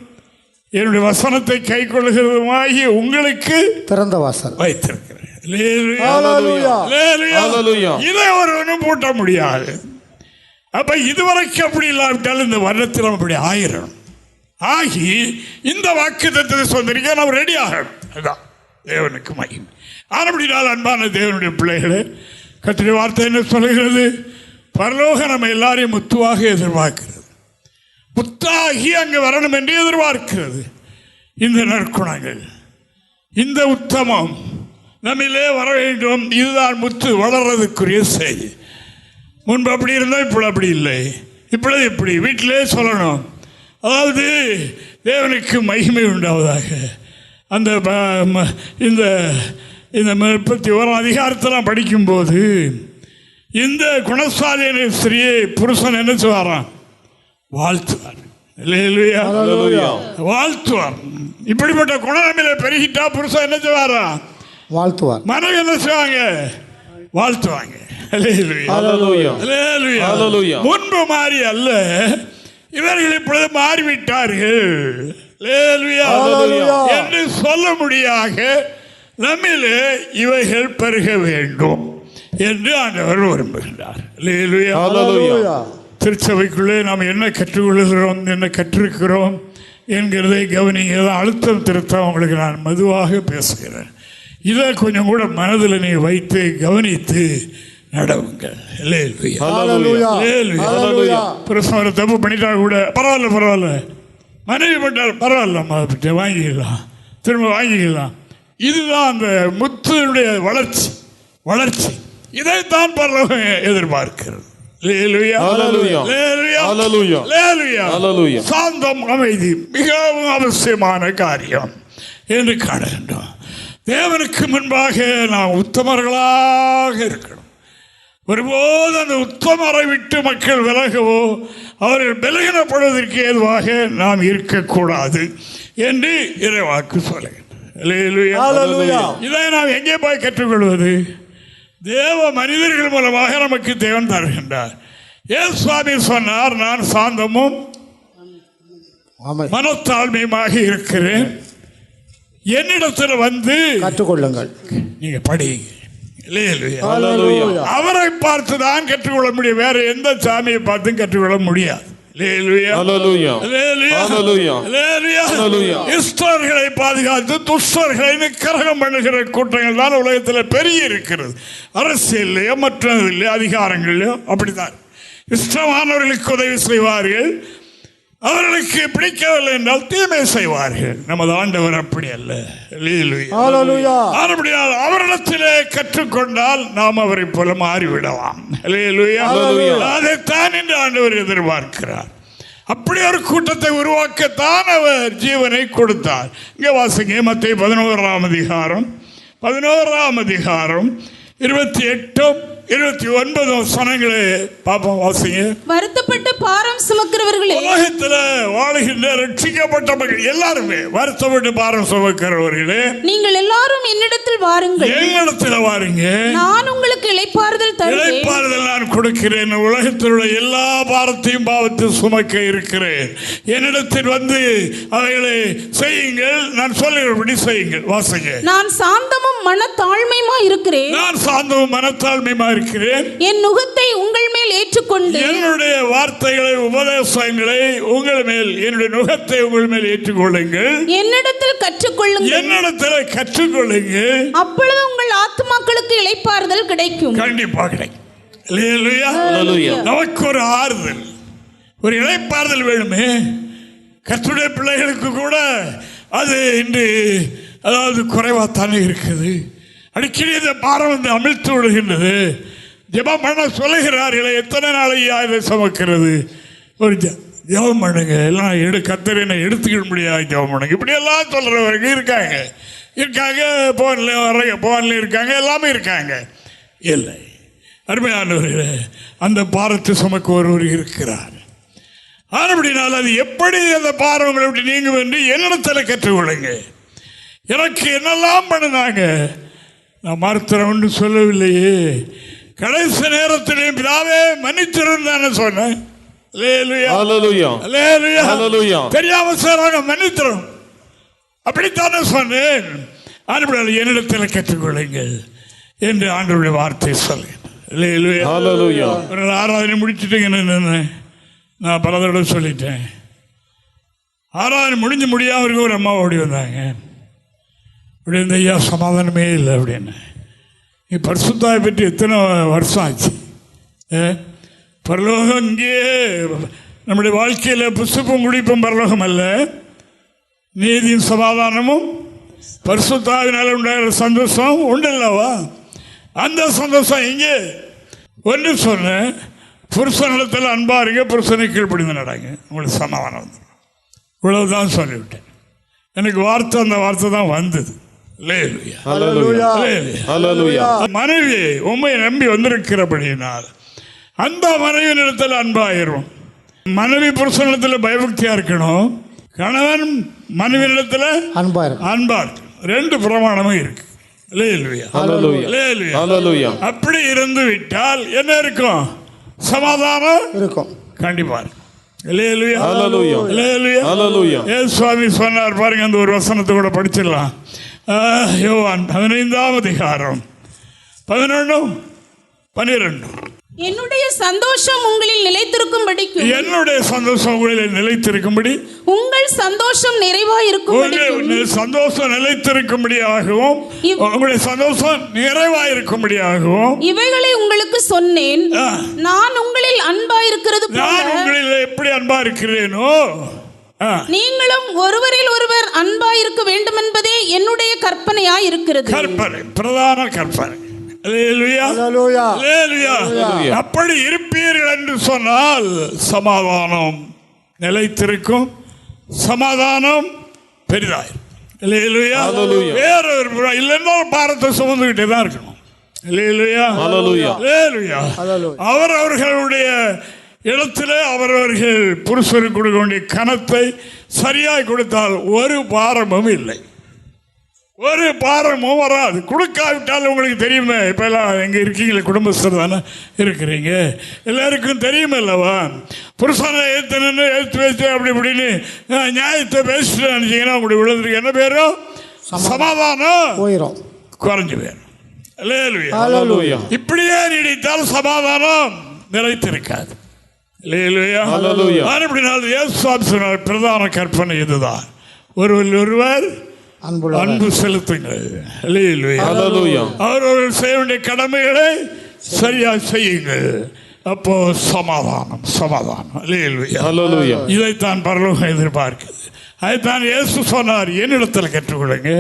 என்னுடைய வசனத்தை கை கொள்ளுகிறதுமாகி உங்களுக்கு திறந்த வாசல் வைத்திருக்கிறேன். இதை ஒருவனும் பூட்ட முடியாது. அப்ப இதுவரைக்கும் அப்படி இல்லாவிட்டால் இந்த வருடத்தில் அப்படி ஆயிரணும். ஆகி இந்த வாக்குத்தத்தத்தை சொந்தரிக்க நாம் ரெடி ஆகணும். அதுதான் தேவனுக்கு மகிமை. அப்படினால் அன்பான தேவனுடைய பிள்ளைகளே, கர்த்தருடைய வார்த்தை என்ன சொல்கிறது? பரலோகம் நம்ம எல்லாரையும் முத்துவாக எதிர்பார்க்கிறது. முத்தாகி அங்கே வரணும் என்று எதிர்பார்க்கிறது. இந்த நற்குணங்கள், இந்த உத்தமம் நம்மிலே வர வேண்டும். இதுதான் முத்து வளர்றதுக்குரிய செய்தி. முன்பு அப்படி இருந்தால் இப்பொழுது அப்படி இல்லை, இப்பொழுது இப்படி வீட்டிலே சொல்லணும். அதாவது தேவனுக்கு மகிமை உண்டாவதாக. அந்த இந்த 31ஆம் அதிகாரத்தெல்லாம் படிக்கும்போது இந்த குணசாலியான ஸ்திரியை புருஷன் என்ன செய்வாராம்? வாழ்த்துவார். வாழ்த்துவார். இப்படிப்பட்ட குணநமையில பெருகிட்டா புருஷன் என்ன செய்வாரா? வாழ்த்துவார். மனைவி என்ன செய்வாங்க? வாழ்த்துவாங்க. முன்பு மாறி அல்ல, இவர்கள் இப்பொழுது மாறிவிட்டார்கள் என்று சொல்ல முடியாக நம்மிலே இவைகள் பெருக வேண்டும் என்று ஆண்டவர் விரும்புகின்றார். திருச்சபைக்குள்ளே நாம் என்ன கற்றுக்கொள்கிறோம், என்ன கற்றிருக்கிறோம் என்கிறதை கவனிங்க. அழுத்தம் திருத்தம் உங்களுக்கு நான் மெதுவாக பேசுகிறேன். இதை கொஞ்சம் கூட மனதில் நீ வைத்து கவனித்து நடவுங்கள். பிரசவம் தப்பு பண்ணிட்டா கூட பரவாயில்ல, மனைவி பண்ணால் பரவாயில்ல, வாங்கிக்கலாம், திரும்ப வாங்கிக்கலாம். இதுதான் அந்த முத்துடைய வளர்ச்சி. இதைத்தான் பரலோகம் எதிர்பார்க்கிறது. சாந்தம், அமைதி மிகவும் அவசியமான காரியம் என்று காண வேண்டும். தேவனுக்கு முன்பாக நாம் உத்தமர்களாக இருக்கணும். ஒருபோது அந்த உத்தமரை விட்டு மக்கள் விலகவோ அவர்கள் பலகீனப்படுவதற்கு ஏதுவாக நாம் இருக்கக்கூடாது என்று இறைவாக்கு சொல்லுகின்றனர். இதை நாம் எங்கே போய் கற்றுக்கொள்வது? தேவ மனிதர்கள் மூலமாக நமக்கு தேவன் தருகின்றார். இயேசுவாமி சொன்னார், நான் சாந்தமும் மனத்தாழ்மையுமாக இருக்கிறேன், என்னிடத்தில் வந்து கற்றுக்கொள்ளுங்கள். நீங்க படிங்க. அவரை பார்த்து தான் கற்றுக்கொள்ள முடியும், வேற எந்த சாமியை பார்த்தும் கற்றுக்கொள்ள முடியாது. இஸ்தர்களை பாதுகாத்து துஷ்டர்களை நிக்கரகம் பண்ணுகிற கூட்டங்கள் தான் உலகத்தில் பெரிய இருக்கிறது. அரசியல்லையோ மற்றதில்லையோ அதிகாரங்களையோ அப்படித்தான். இஷ்டமானவர்களுக்கு உதவி செய்வார்கள், அவர்களுக்கு பிடிக்கவில்லை என்றால் தீமை செய்வார்கள். நமது ஆண்டவர் அப்படி அல்ல. ஹல்லேலூயா. ஆனபடியால் அவரிடத்திலே கற்றுக்கொண்டால் நாம் அவரை போல மாறிவிடலாம். ஹல்லேலூயா. அதைத்தான் இந்த ஆண்டவர் எதிர்பார்க்கிறார். அப்படி ஒரு கூட்டத்தை உருவாக்கத்தான் அவர் ஜீவனை கொடுத்தார். இங்கே வாசிங்க, மத்தேயு 11ஆம் அதிகாரம் 28 29 வசனங்களே பாப்போம், வாசிங்க. வருத்தப்பட்டு பாரம் சுமக்கிறவர்களே, உலகத்தில் வாழ்கின்ற ரட்சிக்கப்பட்டவர்கள் எல்லாருமே வருத்தப்பட்டு பாரம் சுமக்கிறவர்களே, நீங்கள் எல்லாரும் என்னிடத்தில் வாருங்கள், என்னிடத்தில் வாருங்க, நான் உங்களுக்கு இளைப்பாறுதல் தருவேன். இளைப்பாறுதல் நான் கொடுக்கிறேன். உலகத்தில் உள்ள எல்லா பாரத்தையும் பாவத்தை சுமக்க இருக்கிறேன். என்னிடத்தில் வந்து அவைகளை செய்யுங்கள், நான் சொல்லுகிறபடி செய்யுங்கள். வாசிங்க. நான் சாந்தமும் மனத்தாழ்மையுமா இருக்கிறேன், நான் சாந்தமும் மனத்தாழ்மையுமா இருக்கிறேன். என் நுகத்தை உங்கள் மேல் ஏற்றுக்கொண்டு, என்னுடைய வார்த்தைகளை உபதேசங்களை உங்கள் மேல், என்னுடைய நுகத்தை உங்கள் மேல் ஏற்றுக்கொள்ளுங்கள். என்னிடத்தில் கற்றுக்கொள்ளுங்கள், என்னிடத்தில் கற்றுக்கொள்ளுங்கள். அப்பொழுது உங்கள் ஆத்துமாக்களுக்கு இளைப்பாறுதல் கிடைக்கும். கண்டிப்பாக கிடைக்கும். அல்லேலூயா. நமக்கு ஒரு ஆறுதல், ஒரு இளைப்பாறுதல் வேணுமே. கர்த்தருடைய பிள்ளைகளுக்கு கூட அது இன்று அதாவது குறைவாத்தானே இருக்குது. அடிக்கடி இந்த பாரம் வந்து அமிழ்த்து விடுகின்றது. ஜெபம் பண்ண சொல்லுகிறார்களே, எத்தனை நாளையா இதை சுமக்கிறது? ஒரு ஜெபம் பண்ணுங்க, எல்லாம் கர்த்தரை எடுத்துக்கிட முடியாது, ஜெபம் பண்ணுங்க, இப்படி எல்லாம் சொல்றவங்க இருக்காங்க. போன்ல இருக்காங்க, எல்லாமே இருக்காங்க. இல்லை, அருமையானவர்களே, அந்த பாரத்தை சுமக்க ஒருவர் இருக்கிறார். ஆனபடினால் அது எப்படி அந்த பாரம் உங்களை விட்டு நீங்கும் என்று என்னிடத்தில் கற்றுக்கொள்ளுங்க. எனக்கு என்னெல்லாம் பண்ணினாங்க, நான் மறுத்தரம் ஒன்று சொல்லவில்லையே. கடைசி நேரத்திலே பிதாவே மன்னித்திருந்தானே சொன்னேன். தெரியாம சார் மன்னித்திரும் அப்படித்தானே சொன்னேன். ஆனபடியால் என்னிடத்தில் கற்றுக்கொள்ளுங்கள் என்று ஆண்டவருடைய வார்த்தை சொல்லுங்க. ஆராதனை முடிச்சுட்டீங்கன்னு நான் பல தடவை சொல்லிட்டேன். ஆராதனை முடிஞ்சு முடியாம இருக்க ஒரு அம்மா ஓடி வந்தாங்க. இப்படி இந்த ஐயா சமாதானமே இல்லை அப்படின்னு. நீ பரிசுத்தாவை பற்றி எத்தனை வருஷம் ஆச்சு? பரலோகம் இங்கே நம்முடைய வாழ்க்கையில் புசுப்பும் குடிப்பும் பரலோகம் அல்ல, நீதியும் சமாதானமும் பரிசுத்தாவினால் உண்டாகிற சந்தோஷம் உண்டல்லவா? அந்த சந்தோஷம் இங்கே ஒன்று சொன்னேன், புருஷனிடத்தில் அன்பா இருங்க, புருஷனை கீழ்ப்படிந்து நடங்க, உங்களுக்கு சமாதானம் வந்து. இவ்வளவுதான் சொல்லிவிட்டேன். எனக்கு வார்த்தை, அந்த வார்த்தை தான் வந்தது. மனைவி உண்மை நம்பி வந்திருக்கிறபடியினால் அந்த மனைவியிடத்தில் அன்பாயிரும். மனைவி புருஷனிடத்தில் பயபக்தியா இருக்கணும், கணவன் மனைவியிடத்தில் அன்பா இருக்கணும். ரெண்டு பிரமாணமும் இருக்கு. அப்படி இருந்து விட்டால் என்ன இருக்கும்? சமாதானம் இருக்கும், கண்டிப்பா இருக்கும். சுவாமி சொன்னார் பாருங்க, அந்த ஒரு வசனத்தை கூட படிச்சிடலாம். யோவான் 15ஆம் அதிகாரம் 11-12. என்னுடைய சந்தோஷம் உங்களில் நிலைத்திருக்கும்படி, என்னுடைய சந்தோஷம் உங்களில் நிலைத்திருக்கும்படி, உங்கள் சந்தோஷம் நிறைவாயிருக்கும்படி, சந்தோஷம் நிலைத்திருக்கும்படியாகவும் உங்களுடைய சந்தோஷம் நிறைவாயிருக்கும்படியாகவும் இவைகளை உங்களுக்கு சொன்னேன். நான் உங்களில் அன்பாயிருக்கிறது போல, நான் உங்களில் எப்படி அன்பா இருக்கிறேனோ நீங்களும் ஒருவரில் ஒருவர் அன்பாயிருக்க வேண்டும் என்பதே என்னுடைய கற்பனையாய் இருக்கிறது. கற்பனை, பிரதான கற்பனை. அப்படி இருப்பீர்கள் என்று சொன்னால் சமாதானம் நிலைத்திருக்கும், சமாதானம் பெரிதாயிரும். வேறொரு இல்லைன்னா பாரத்தை சுமந்துகிட்டே தான் இருக்கணும். அவர்களுடைய இடத்துல அவரவர்கள் புருஷருக்கு கொடுக்க வேண்டிய கனத்தை சரியாய் கொடுத்தால் ஒரு பாரமும் இல்லை, ஒரு பாரமும் வராது. கொடுக்காவிட்டால் உங்களுக்கு தெரியுமே, இப்போ எல்லாம் எங்கே இருக்கீங்களே, குடும்பஸ்தர் தானே இருக்கிறீங்க, எல்லாருக்கும் தெரியுமே அல்லவா? புருஷனை எழுத்து வச்சு அப்படி இப்படின்னு நியாயத்தை பேசிட்டு நினச்சிங்கன்னா உங்களுடைய விழுந்துருக்கு என்ன பேரும்? சமாதானம் போயிடும், குறைஞ்சு போயிடும். இப்படியே நீடித்தால் சமாதானம் நிலைத்திருக்காது. பிரதான கற்பனை இதுதான். ஒருவர் அன்பு செலுத்துங்கள், அவரவர்கள் செய்ய வேண்டிய கடமைகளை சரியா செய்யுங்கள், அப்போ சமாதானம் சமாதானம். ஹல்லேலூயா. இதைத்தான் பரலோகம் எதிர்பார்க்குது. அதைத்தான் இயேசு சொன்னார், என்னிடத்தில் கற்றுக்கொள்ளுங்க,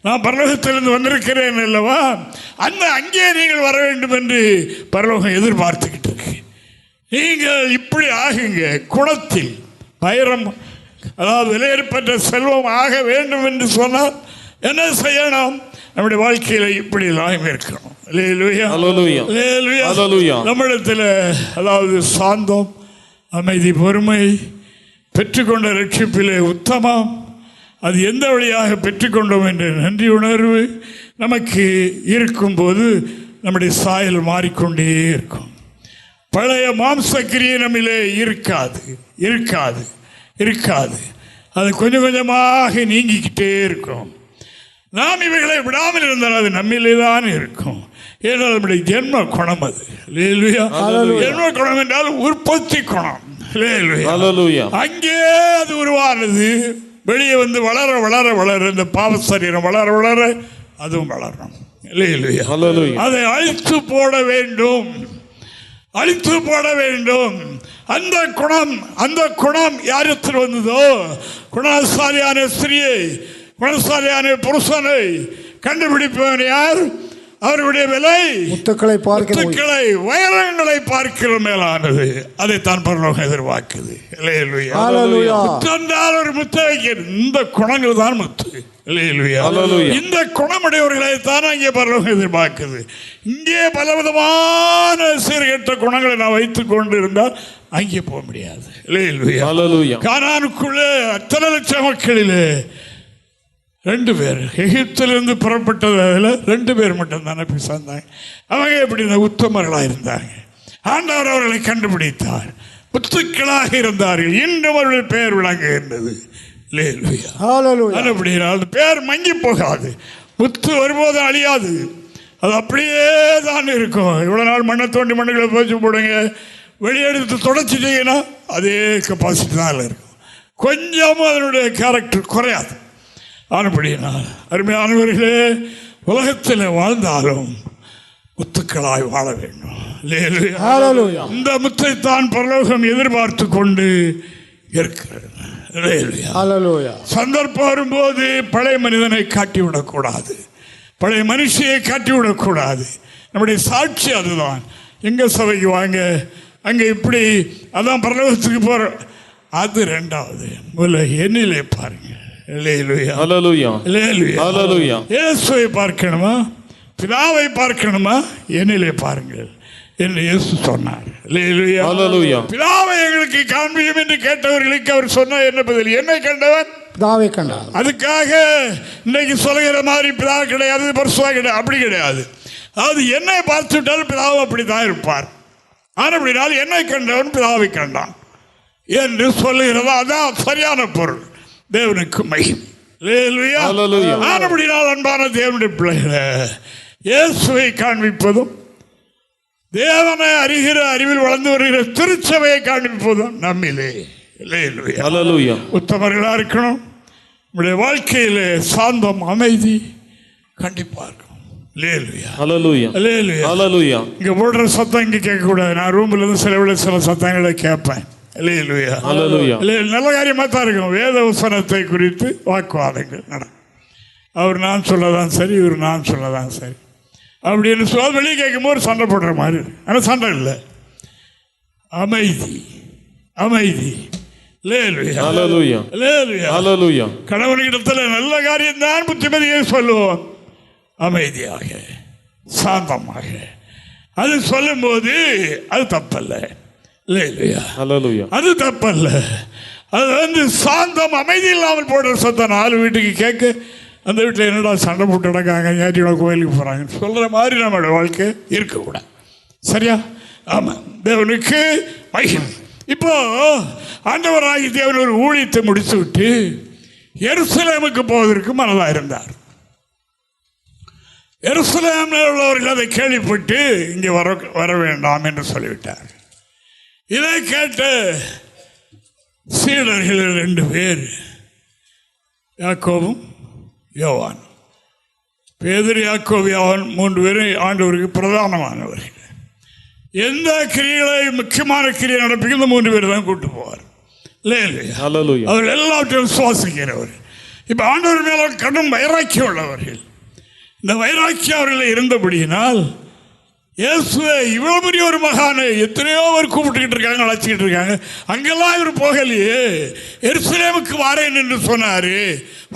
நான் பரலோகத்திலிருந்து வந்திருக்கிறேன் அல்லவா, அங்கே நீங்கள் வர வேண்டும் என்று பரலோகம் எதிர்பார்த்துக்கிட்டு இருக்கு. நீங்கள் இப்படி ஆகுங்க, குணத்தில் வைரம், அதாவது விலையேறப்பட்ட செல்வம் ஆக வேண்டும் என்று சொன்னால் என்ன செய்யணும்? நம்முடைய வாழ்க்கையில் இப்படி எல்லாம் இருக்கணும். நம்மிடத்தில் அதாவது சாந்தம், அமைதி, பொறுமை, பெற்றுக்கொண்ட ரட்சிப்பிலே உத்தமம், அது எந்த வழியாக பெற்றுக்கொண்டோம் என்ற நன்றி உணர்வு நமக்கு இருக்கும்போது நம்முடைய சாயல் மாறிக்கொண்டே இருக்கும். பழைய மாம்சக்கிரியை நம்மிலே இருக்காது இருக்காது இருக்காது. அது கொஞ்சம் கொஞ்சமாக நீங்கிக்கிட்டே இருக்கும். நாம் இவைகளை விடாமல் இருந்தால் அது நம்மிலே தான் இருக்கும். ஏனால் நம்முடைய ஜென்ம குணம் அது. ஜென்ம குணம் என்றால் உற்பத்தி குணம். அங்கே அது உருவானது. வெளியே வந்து வளர வளர வளர இந்த பாவ சரீரம் வளர வளர அதுவும் வளரணும். அதை அழித்து போட வேண்டும், அழித்து போட வேண்டும். அந்த குணம் யாரிடத்தில் வந்ததோ, குணசாலியான ஸ்திரியை, குணசாலியான புருஷனை கண்டுபிடிப்பவன் யார்? அவருடைய விலை முத்துக்களை வைரங்களை பார்க்கிற மேலானது. அதைத்தான் பரலோகம் எதிர்பார்க்குது. ஒரு முத்து வைக்கிறது. இந்த குணங்கள் தான் முத்து. இந்த குணமுடையவர்களை தான் அங்கே பரலோகம் எதிர்பார்க்குது. இங்கே பலவிதமான சீர்கெட்ட குணங்களை நான் வைத்துக் கொண்டு இருந்தால் அங்கே போக முடியாது. கானானுக்குள்ளே அத்தனை லட்சம் மக்களிலே 2 பேர் எகிப்திலிருந்து புறப்பட்டதில் 2 பேர் மட்டும் தானே போய் சேர்ந்தாங்க. அவங்க எப்படி உத்தமர்களாக இருந்தாங்க. ஆண்டவர் அவர்களை கண்டுபிடித்தார். முத்துக்களாக இருந்தார்கள். இன்றும் அவருடைய பெயர் விளங்குகின்றது. அப்படினால் பெயர் மங்கி போகாது. முத்து ஒருபோதும் அழியாது. அது அப்படியே தான் இருக்கும். இவ்வளோ நாள் மண்ணை தோண்டி மண்ணுகளை போச்சு போடுங்க, வெளியெடுத்து தொடச்சிட்டிங்கன்னா அதே கெப்பாசிட்டி தான் இருக்கும். கொஞ்சமும் அதனுடைய கேரக்டர் குறையாது. ஆனபடினா அருமையானவர்களே, உலகத்தில் வாழ்ந்தாலும் முத்துக்களாய் வாழ வேண்டும். இந்த முத்தைத்தான் பரலோகம் எதிர்பார்த்து கொண்டு இருக்கிறது. சந்தர்ப்பம் வரும்போது பழைய மனிதனை காட்டிவிடக்கூடாது, பழைய மனுஷியை காட்டிவிடக்கூடாது. நம்முடைய சாட்சி அதுதான். எங்கள் சபைக்கு வாங்க, அங்கே இப்படி அதான் பரலோகத்துக்கு போகிற. அது 2வது. முதல்ல என்னிலே பாருங்க. இயேசுவை பார்க்கணுமா, பிதாவை பார்க்கணுமா, என்னிலே பாருங்கள் என்று இயேசு சொன்னார். பிதாவை எங்களுக்கு காண்பியும் என்று கேட்டவர்களுக்கு அவர் சொன்ன என்ன பதில்? என்னை கண்டவன் பிதாவை கண்டார். அதுக்காக இன்னைக்கு சொல்லுகிற மாதிரி பிதா கிடையாது, பரிசுத்தா கிடையாது, அப்படி கிடையாது. அதாவது என்னை பார்த்துவிட்டால் பிதாவும் அப்படித்தான் இருப்பார். ஆனால் என்னை கண்டவன் பிதாவை கண்டான் என்று சொல்லுகிறதா, அதான் சரியான பொருள். தேவனுக்கு மகிமை. அன்பான தேவனுடைய பிள்ளைகளை, இயேசுவை காண்பிப்பதும் தேவனை அறிகிற அறிவில் வளர்ந்து வருகிற திருச்சபையை காண்பிப்பதும் நம்மிலே. உத்தமர்களா இருக்கணும். நம்முடைய வாழ்க்கையிலே சாந்தம், அமைதி கண்டிப்பா இருக்கணும். இங்க போடுற சத்தம் இங்க கேட்க கூடாது. நான் ரூம்ல இருந்து சில சத்தங்களை கேட்பேன். நல்ல காரியமா தான் இருக்கும். வேத வசனத்தை குறித்து வாக்குவாதங்கள் நடக்கும். அவர் நான் சொல்லதான் சரி, இவர் நான் சொல்லதான் சரி அப்படின்னு சொல்ல வெளியே கேட்கும்போது சண்டை போடுற மாதிரி. ஆனால் சண்டை இல்லை, அமைதி அமைதி. கணவனிடத்தில் நல்ல காரியம் தான் புத்திமதியை சொல்லுவோம். அமைதியாக சாந்தமாக அது சொல்லும் போது அது தப்பல்ல. அது தப்பல்ல. அது வந்து சாந்தம், அமைதி இல்லாமல் போடுற சத்தம் 4 வீட்டுக்கு கேட்க, அந்த வீட்டில் என்னடா சண்டை போட்டு நடக்காங்க, ஞாயிற்றுக்கிழமை கோயிலுக்கு போகிறாங்கன்னு சொல்கிற மாதிரி நம்மளோட வாழ்க்கை இருக்கக்கூடாது. சரியா? ஆமாம். தேவனுக்கு மகிமை. இப்போ ஆண்டவராகி தேவன் ஒரு ஊழியத்தை முடித்து விட்டு எருசலேமுக்கு போவதற்கு மனதாக இருந்தார். எருசலேமில் உள்ளவர்கள் அதை கேள்விப்பட்டு இங்கே வர வேண்டாம் என்று சொல்லிவிட்டார். இதை கேட்ட சீடர்கள் 2 பேர், யாக்கோபும் யோவான். பேதுரு, யாக்கோபு, யோவான் 3 பேரும் ஆண்டவருக்கு பிரதானமானவர்கள். எந்த கிரிகளை முக்கியமான கிரியை நடப்பிக்க இந்த 3 பேர் தான் கூட்டு போவார். அவர் எல்லாவற்றையும் சுவாசிக்கிறவர். இப்போ ஆண்டவர் மேல கடும் வைராக்கியம் உள்ளவர்கள். இந்த வைராக்கியம் அவர்கள் இருந்தபடியினால் இயேசுவை இவ்வளவு பெரிய ஒரு மகானை எத்தனையோ பேர் கூப்பிட்டுக்கிட்டு இருக்காங்க, அழைச்சிக்கிட்டு இருக்காங்க. அங்கெல்லாம் இவர் போகலையே. எருசலேமுக்கு வாரேன் என்று சொன்னாரு,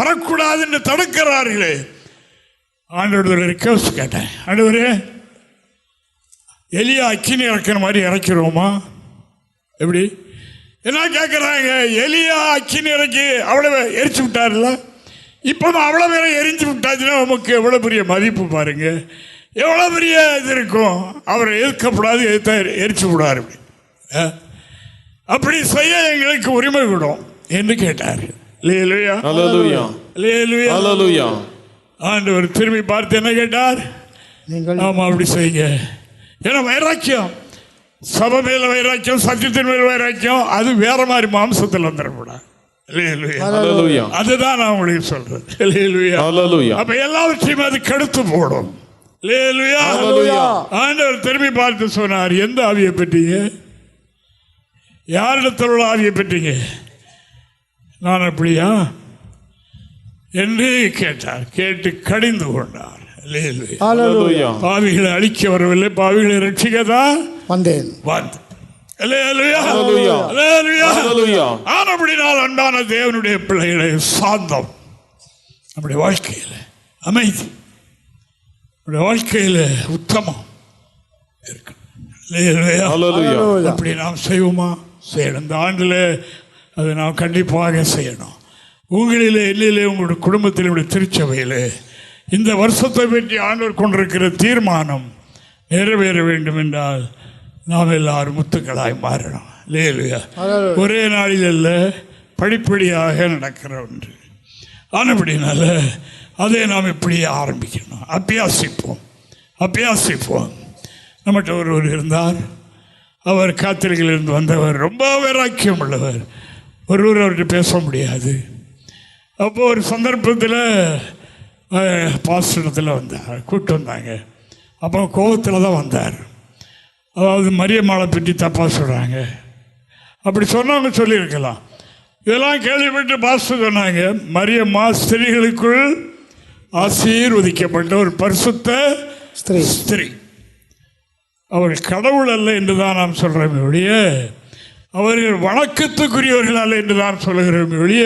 வரக்கூடாது என்று தடுக்கிறார்களே. ஆண்டவர் ரிக்வெஸ்ட் கேட்டேன், ஆண்டவரே எலியா அக்கினி இறக்கிற மாதிரி இறக்கிறோமா? எப்படி என்ன கேட்குறாங்க? எலியா அக்கினி இறக்கி அவ்வளோ எரிச்சு விட்டார்ல, இப்போ அவ்வளோ பேரை எரிஞ்சு விட்டாச்சுன்னா நமக்கு எவ்வளோ பெரிய மதிப்பு பாருங்க, எவ்வளோ பெரிய இது இருக்கும். அவரை எதிர்க்கப்படாது, எதிர்த்தா எரிச்சு விடாரு. அப்படி செய்ய எங்களுக்கு உரிமை விடும் என்று கேட்டார். ஆண்டவர் திரும்பி பார்த்து என்ன கேட்டார்? ஆமாம் அப்படி செய்யுங்க. ஏன்னா வைராக்கியம், சபை மேல வைராக்கியம், சத்தியத்தின் மேல் வைராக்கியம், அது வேற மாதிரி மாம்சத்தில் வந்துடக்கூடாது. அதுதான் நான் உங்களுக்கு சொல்றேன். அப்ப எல்லாவற்றையும் அது கெடுத்து போடும். ஆண்டவர் திரும்பி பார்த்து சொன்னார், எந்த ஆவியை பெற்றீங்க? யாரிடத்தில் உள்ள ஆவியை பெற்றீங்க? நான் அப்படியா என்று கேட்டார். கேட்டு கடிந்து கொண்டார். பாவிகளை அழிக்க வரவில்லை, பாவிகளை ரட்சிக்கதான் வந்தேன். ஆனபடினால் அன்பான தேவனுடைய பிள்ளைகளை சாந்தம் நம்முடைய வாழ்க்கையில், அமைதி நம்முடைய வாழ்க்கையில் உத்தமம் இருக்கு. அப்படி நாம் செய்வோமா? செய்யணும். இந்த ஆண்டில் அதை நாம் கண்டிப்பாக செய்யணும். உங்களிலே, என்னிலே, உங்களுடைய குடும்பத்தில், உங்களுடைய திருச்சபையில் இந்த வருஷத்தை பற்றி ஆண்டவர் கொண்டிருக்கிற தீர்மானம் நிறைவேற வேண்டும் என்றால் நாம் எல்லாரும் முத்துக்களாய் மாறணும். ஒரே நாளில் அல்ல, படிப்படியாக நடக்கிற ஒன்று. ஆனபடினால அதை நாம் இப்படியே ஆரம்பிக்கணும். அபியாசிப்போம். நம்மகிட்ட ஒருவர் இருந்தார், அவர் காத்திரிகளிலிருந்து வந்தவர், ரொம்ப வைராக்கியம் உள்ளவர். ஒருவர் அவர்கிட்ட பேச முடியாது. அப்போது ஒரு சந்தர்ப்பத்தில் பாஸ்டத்தில் வந்தார், கூப்பிட்டு வந்தாங்க. அப்போ கோபத்தில் தான் வந்தார். அதாவது மரியம்மாளை பற்றி தப்பாக சொல்கிறாங்க. அப்படி சொன்னவங்க சொல்லியிருக்கலாம். இதெல்லாம் கேள்விப்பட்டு பாஸ்டர் சொன்னாங்க, மரியம்மா ஸ்திரீகளுக்குள் ஆசீர்வதிக்கப்பட்ட ஒரு பரிசுத்த ஸ்திரீ. அவர்கள் கடவுள் அல்ல என்று தான் நாம் சொல்கிறோம் ஒழிய, அவர்கள் வணக்கத்துக்குரியவர்கள் அல்ல என்று தான் சொல்லுகிறோம் ஒழிய,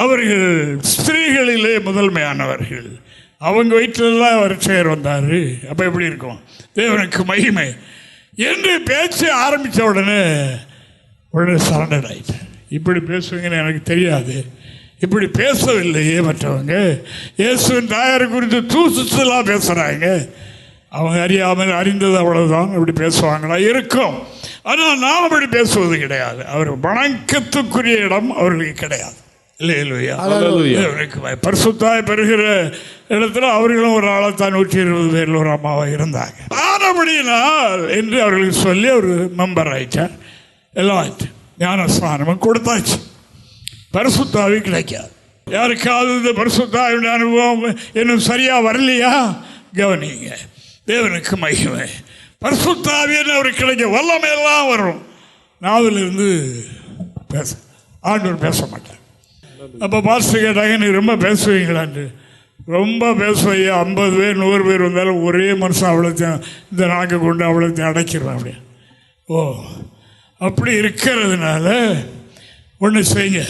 அவர்கள் ஸ்திரீகளிலே முதன்மையானவர்கள். அவங்க வயிற்றிலெல்லாம் அவர் சேர் வந்தார். அப்போ எப்படி இருக்கும்? தேவனுக்கு மகிமை என்று பேச்சு ஆரம்பித்த உடனே சரண்டர் ஆயிட்டேன். இப்படி பேசுவீங்கன்னு எனக்கு தெரியாது, இப்படி பேசவில்லையே மற்றவங்க. இயேசுவின் தாயாரை குறித்து தூசுலாம் பேசுகிறாங்க. அவங்க அறியாமல் அறிந்தது அவ்வளவுதான். அப்படி பேசுவாங்களா? இருக்கும். ஆனால் நாம் அப்படி பேசுவது கிடையாது. அவர் வணக்கத்துக்குரிய இடம் அவர்களுக்கு கிடையாது. பரிசுத்தாய் பெறுகிற இடத்துல அவர்களும் ஒரு ஆளத்தான் 120 பேரில் ஒரு அம்மாவாக இருந்தாங்க. ஆனபடியினால் என்று அவர்களுக்கு சொல்லி ஒரு மெம்பர் ஆயிட்டார். எல்லாம் ஆயிடுச்சு. ஞானஸ்நானமும் கொடுத்தாச்சு. பரிசுத்தாவி கிடைக்காது. யாருக்காவது இந்த பரிசுத்தாவின் அனுபவம் இன்னும் சரியாக வரலையா? கவனிங்க. தேவனுக்கு மகிமை. பரிசுத்தாவின்னு அவருக்கு கிடைக்க வல்லமையெல்லாம் வரும். நாவிலிருந்து பேச ஆண்டவர் பேச மாட்டார். அப்போ பாஸ்டர் கேட்டாங்க, நீ ரொம்ப பேசுவீங்களான்ட்டு. ரொம்ப பேசுவையா, 50 பேர் 100 பேர் வந்தாலும் ஒரே மனுஷன் அவ்வளோத்தையும் இந்த நாக்கை கொண்டு அவ்வளோத்தையும் அடைக்கிறேன். அப்படியே அப்படி இருக்கிறதுனால ஒன்று செய்யுங்க.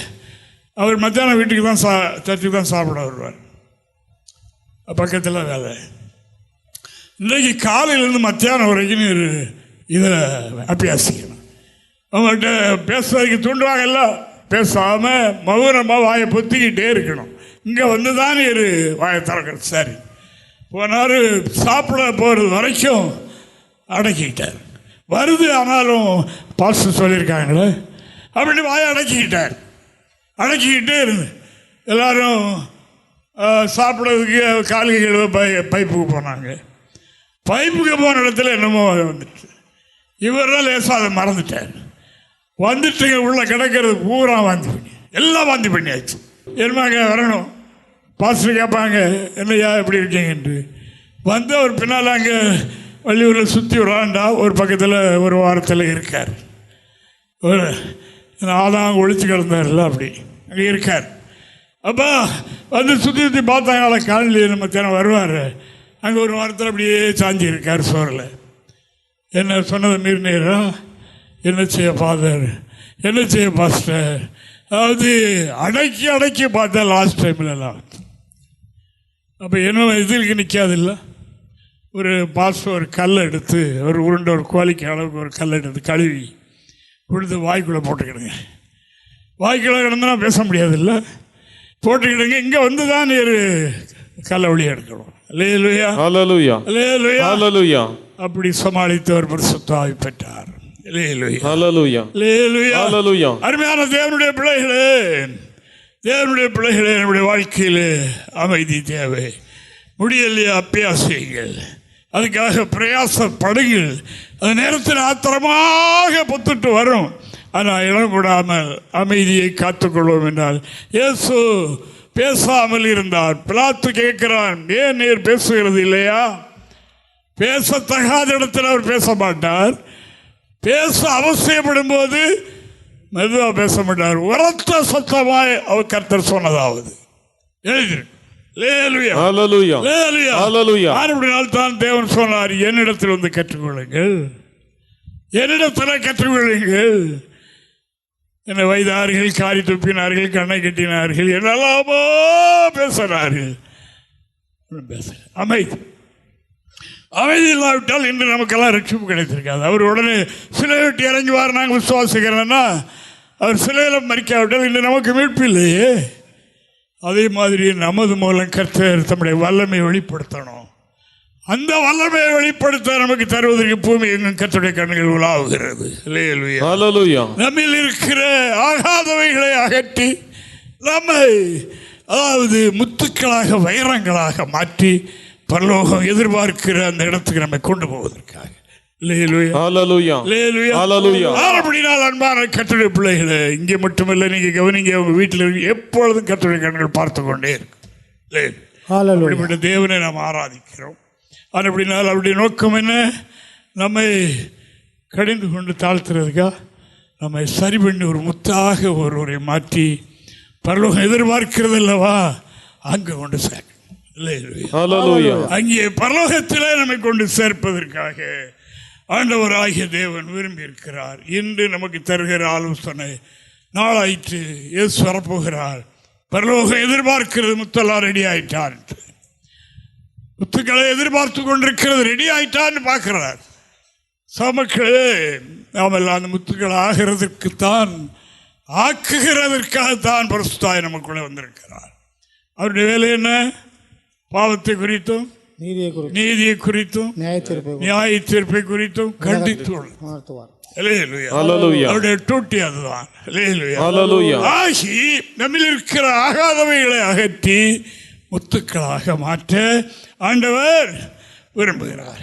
அவர் மத்தியானம் வீட்டுக்கு தான் சர்ச்சுக்கு தான் சாப்பிட வருவார். பக்கத்தில் வேலை. இன்றைக்கு காலையிலேருந்து மத்தியானம் வரைக்கும் இதை அபியாசிக்கணும். அவங்கள்ட்ட பேசுறதுக்கு தூண்டுவாங்கல்ல, பேசாமல் மௌனமாக வாயை பொத்திக்கிட்டே இருக்கணும். இங்கே வந்து தான் வாயை திறக்கிறது. சரி போனார், சாப்பிட போகிறது வரைக்கும் அடக்கிக்கிட்டார். வருது ஆனாலும் பாஸ்டர் சொல்லியிருக்காங்களே அப்படின்னு வாயை அடக்கிக்கிட்டே இருந்து எல்லாரும் சாப்பிட்றதுக்கு கால்கைகள் பைப்புக்கு போனாங்க. பைப்புக்கு போன இடத்துல என்னமோ வந்துட்டு இவரெல்லாம் லேசாக அதை மறந்துட்டார். வந்துட்டு உள்ள கிடக்கிறது பூரா வாந்தி பண்ணி, எல்லாம் வாந்தி பண்ணியாச்சு. என்னமாங்க வரணும், பாஸ்டர் கேட்பாங்க என்னையா எப்படி இருக்கீங்கன்ட்டு. வந்து அவர் பின்னால் அங்கே வள்ளியூரில் சுற்றி விளாண்டா ஒரு பக்கத்தில் ஒரு வாரத்தில் இருக்கார். ஒரு ஆதாங்க ஒழிச்சு கிடந்தார்ல, அப்படி அங்கே இருக்கார். அப்போ வந்து சுற்றி சுற்றி பார்த்தாங்களா, காலையில் நம்ம தினம் வருவார். அங்கே ஒரு வாரத்தில் அப்படியே சாஞ்சி இருக்கார் சோறில். என்ன சொன்னதை மீறினீரா? என்ன செய்ய ஃபாதர், என்ன செய்ய பாஸ்டர்? அதாவது அடக்கி பார்த்தேன் லாஸ்ட் டைம்லலாம். அப்போ என்ன இதுக்கு நிற்காதில்ல, ஒரு பாஸ்டர் ஒரு கல் எடுத்து ஒரு உருண்டை ஒரு கோழிக்கு அளவுக்கு ஒரு கல் எடுத்து கழுவி கொடுத்து வாய்க்குள்ளே போட்டுக்கிடுங்க. வாய்க்குள்ளே கிடந்தா பேச முடியாதுல்ல, போட்டுக்கிடுங்க. இங்கே வந்து தான் நீர் கல்லை வெளியே எடுக்கணும். அல்லேலூயா, அல்லேலூயா, அல்லேலூயா. அப்படி சமாளித்தவர் பரிசுத்த ஆவி பெற்றார். அல்லேலூயா, அல்லேலூயா, அல்லேலூயா. அருமையான தேவனுடைய பிள்ளைகளே, தேவனுடைய பிள்ளைகளே, நம்முடைய வாழ்க்கையில் அமைதி தேவை. முடியலையா, அப்பியாசியுங்கள், அதுக்காக பிரயாசப்படுங்கள். அது நேரத்தில் ஆத்திரமாக பொத்துட்டு வரும், ஆனால் இடம் கூடாமல் அமைதியை காத்துக்கொள்வோம் என்றால். இயேசு பேசாமல் இருந்தார். பிலாத்து கேட்கிறான், ஏன் நீர் பேசுகிறது இல்லையா? பேசத்தகாத இடத்தில் அவர் பேச மாட்டார். பேச அவசியப்படும் போது மெதுவாக பேச மாட்டார். உரத்த சத்தமாய் அவர் கர்த்தர் சொன்னதாவது எழுதிருக்கு. தான் தேவன் சொன்னார், என்னிடத்தில் வந்து கற்றுக்கொள்ளுங்கள், என்னிடத்தில் கற்றுக்கொள்ளுங்கள். என்னை வைத்தார்கள், காரி துப்பினார்கள், கண்ணை கட்டினார்கள், என்னெல்லாமோ பேசினார்கள். அமைதி இல்லாவிட்டால் இன்று நமக்கெல்லாம் ரட்சிப்பு கிடைத்திருக்காது. அவர் உடனே சிலை விட்டு இறங்குவார், நாங்கள் விசுவாசிக்கிறோன்னா. அவர் சிலையில் மறிக்காவிட்டால் இன்று நமக்கு மீட்பு இல்லையே. அதே மாதிரி நமது மூலம் கர்த்தர் தம்முடைய வல்லமை வெளிப்படுத்தணும். அந்த வல்லமையை வெளிப்படுத்த நமக்கு தருவதற்கு பூமி எங்கும் கர்த்தருடைய கண்கள் உலாவுகிறது. நம்மில் இருக்கிற ஆகாதவைகளை அகற்றி நம்மை, அதாவது முத்துக்களாக வைரங்களாக மாற்றி பரலோகம் எதிர்பார்க்கிற அந்த இடத்துக்கு நம்மை கொண்டு போவதற்காக. அன்பான கர்த்தருடைய பிள்ளைகளே, இங்கே மட்டுமல்ல, நீங்க கவனிங்க, உங்க வீட்டில் எப்பொழுதும் கர்த்தருடைய கண்கள் பார்த்து கொண்டே இருக்கு. தேவனை நாம் ஆராதிக்கிறோம். அப்படினால் அவருடைய நோக்கம் என்ன? நம்மை கடிந்து கொண்டு தாழ்த்துறதுக்கா? நம்மை சரி பண்ணி ஒரு முத்தாக ஒருவரை மாற்றி பரலோகம் எதிர்பார்க்கிறது அல்லவா, அங்கு கொண்டு சேர்க்க, அங்கே பரலோகத்திலே நம்மை கொண்டு சேர்ப்பதற்காக ஆண்டவராகிய தேவன் விரும்பி இருக்கிறார். இன்று நமக்கு தருகிற ஆலோசனை, நாளாயிற்று இயேசு வரப்போகிறார், பரலோகம் எதிர்பார்க்கிறது, முத்தெல்லாம் ரெடி ஆயிட்டான், முத்துக்களை எதிர்பார்த்து கொண்டிருக்கிறது, ரெடி ஆயிட்டான்னு பார்க்கிறார். சமக்களே, நாமெல்லாம் அந்த முத்துக்கள் ஆகிறதுக்குத்தான், ஆக்குகிறதற்காகத்தான் பரிசுத்தாய் நமக்குள்ளே வந்திருக்கிறார். அவருடைய வேலை என்ன? பாவத்தை குறித்தும் நீதியை குறித்தும் நியாய தீர்ப்பை குறித்தும் கண்டித்து அவருடைய டூட்டி அதுதான். ஆகி நம்மில் இருக்கிற ஆகாதவைகளை அகற்றி முத்துக்களாக மாற்ற ஆண்டவர் விரும்புகிறார்.